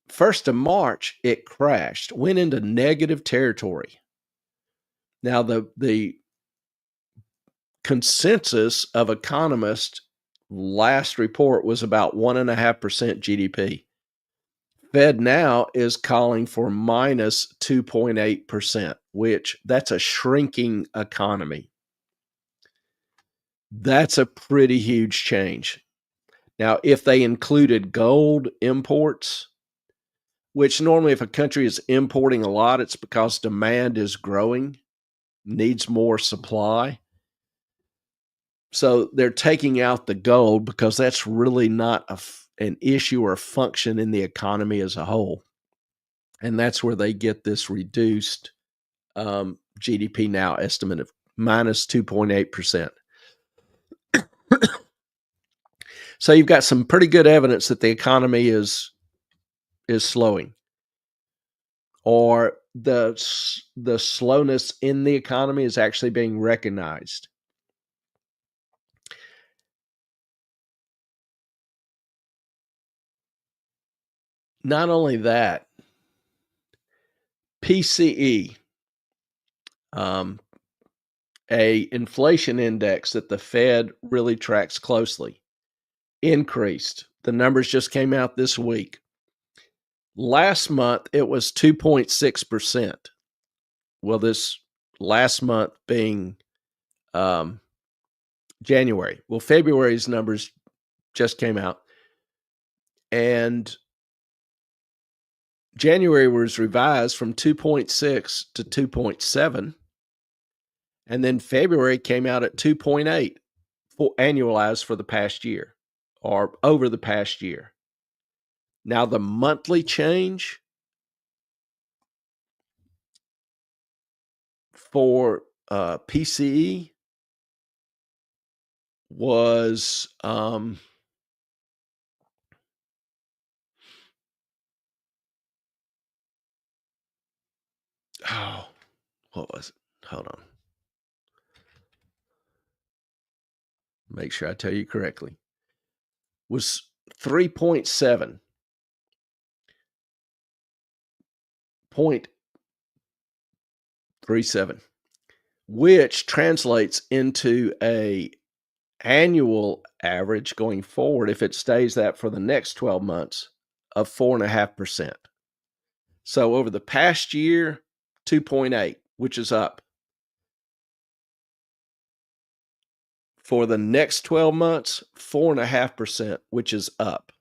1st of March, it crashed, went into negative territory. Now, the consensus of economists last report was about 1.5% GDP. Fed now is calling for minus 2.8%, which that's a shrinking economy. That's a pretty huge change. Now, if they included gold imports, which normally if a country is importing a lot, it's because demand is growing, needs more supply. So they're taking out the gold because that's really not an issue or a function in the economy as a whole. And that's where they get this reduced GDP Now estimate of minus 2.8%. So you've got some pretty good evidence that the economy is slowing, or the slowness in the economy is actually being recognized. Not only that, PCE, a inflation index that the Fed really tracks closely, increased. The numbers just came out this week. Last month, it was 2.6%. Well, this last month being January. Well, February's numbers just came out. And January was revised from 2.6 to 2.7. And then February came out at 2.8 for annualized for the past year or over the past year. Now, the monthly change for PCE was Oh, what was it? Hold on. Make sure I tell you correctly. Was 3.7. 0.37, which translates into a annual average going forward, if it stays that for the next 12 months, of 4.5%. So over the past year, 2.8, which is up. For the next 12 months, 4.5%, which is up.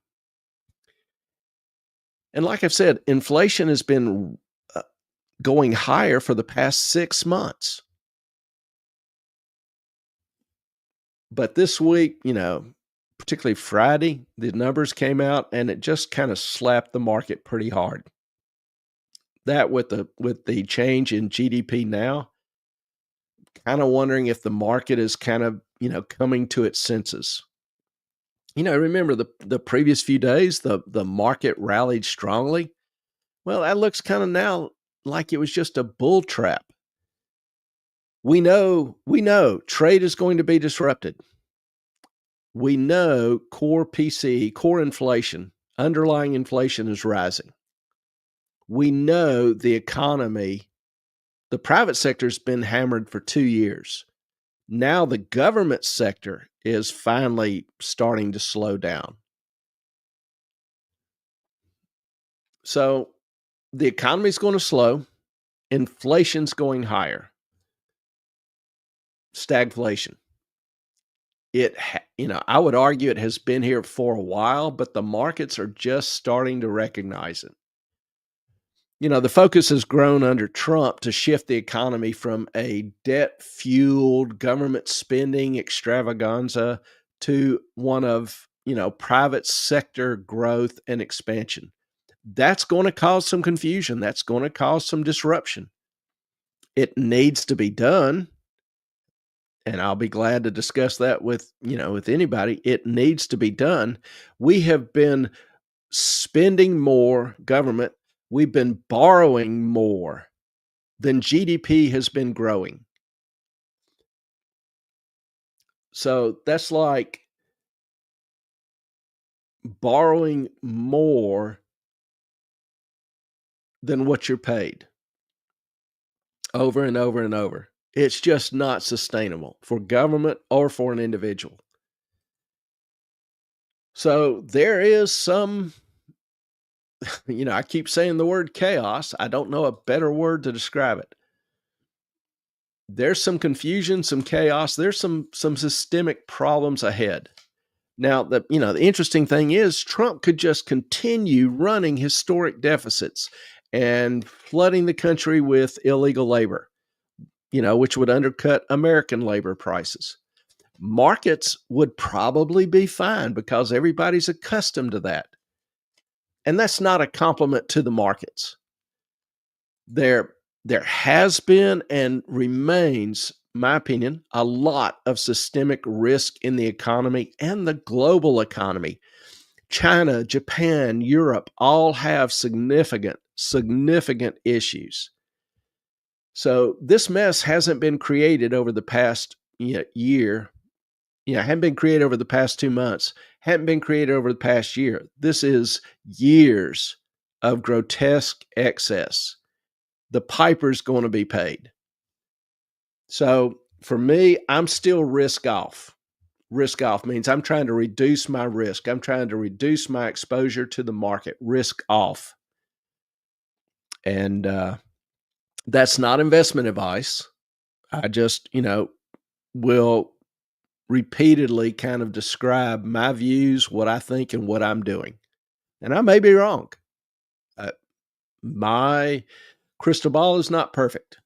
And like I've said, inflation has been going higher for the past 6 months. But this week, particularly Friday, the numbers came out and it just kind of slapped the market pretty hard. That with the change in GDP now, kind of wondering if the market is kind of, coming to its senses. Remember the previous few days, the market rallied strongly. Well, that looks kind of now like it was just a bull trap. We know trade is going to be disrupted. We know core PCE, core inflation, underlying inflation is rising. We know the economy, the private sector has been hammered for 2 years. Now the government sector is finally starting to slow down. So the economy is going to slow. Inflation's going higher. Stagflation. I would argue it has been here for a while, but the markets are just starting to recognize it. The focus has grown under Trump to shift the economy from a debt-fueled government spending extravaganza to one of, private sector growth and expansion. That's going to cause some confusion. That's going to cause some disruption. It needs to be done. And I'll be glad to discuss that with anybody. It needs to be done. We have been spending more government. We've been borrowing more than GDP has been growing. So that's like borrowing more than what you're paid over and over and over. It's just not sustainable for government or for an individual. So there is some, I keep saying the word chaos. I don't know a better word to describe it. There's some confusion, some chaos. There's some systemic problems ahead. Now, the interesting thing is Trump could just continue running historic deficits and flooding the country with illegal labor, which would undercut American labor prices. Markets would probably be fine because everybody's accustomed to that. And that's not a compliment to the markets. There has been and remains, my opinion, a lot of systemic risk in the economy and the global economy. China, Japan, Europe all have significant issues. So this mess hasn't been created over the past year. Hadn't been created over the past 2 months. Hadn't been created over the past year. This is years of grotesque excess. The piper's going to be paid. So for me, I'm still risk off. Risk off means I'm trying to reduce my risk. I'm trying to reduce my exposure to the market. Risk off. And that's not investment advice. I just, will repeatedly kind of describe my views, what I think, and what I'm doing. And I may be wrong. My crystal ball is not perfect.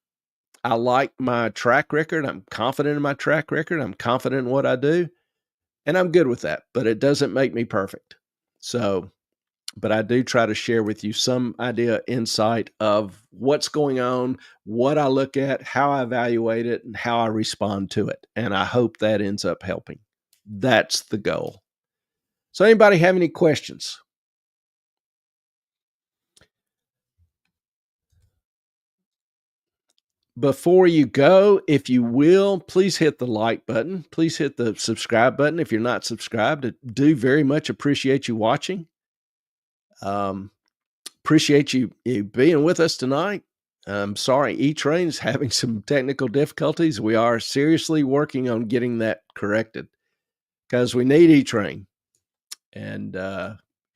I like my track record. I'm confident in my track record. I'm confident in what I do. And I'm good with that, but it doesn't make me perfect. So, but I do try to share with you some idea, insight of what's going on, what I look at, how I evaluate it, and how I respond to it. And I hope that ends up helping. That's the goal. So anybody have any questions? before you go, if you will, please hit the like button. Please hit the subscribe button if you're not subscribed. I do very much appreciate you watching. Appreciate you being with us tonight. I'm sorry E-Train is having some technical difficulties. We are seriously working on getting that corrected because we need E-Train, and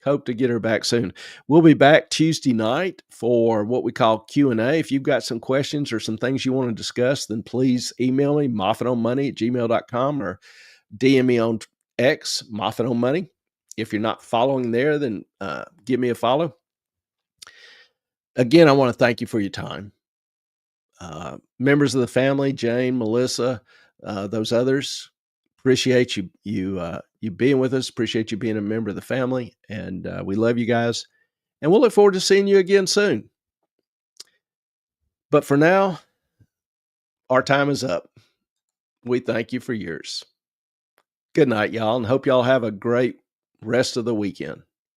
hope to get her back soon. We'll be back Tuesday night for what we call Q&A. If you've got some questions or some things you want to discuss, then please email me, moffatonmoney@gmail.com, or DM me on X, moffatonmoney. If you're not following there, then give me a follow. Again, I want to thank you for your time. Members of the family, Jane, Melissa, those others, appreciate you being with us. Appreciate you being a member of the family, and we love you guys. And we'll look forward to seeing you again soon. But for now, our time is up. We thank you for yours. Good night, y'all, and hope y'all have a great rest of the weekend.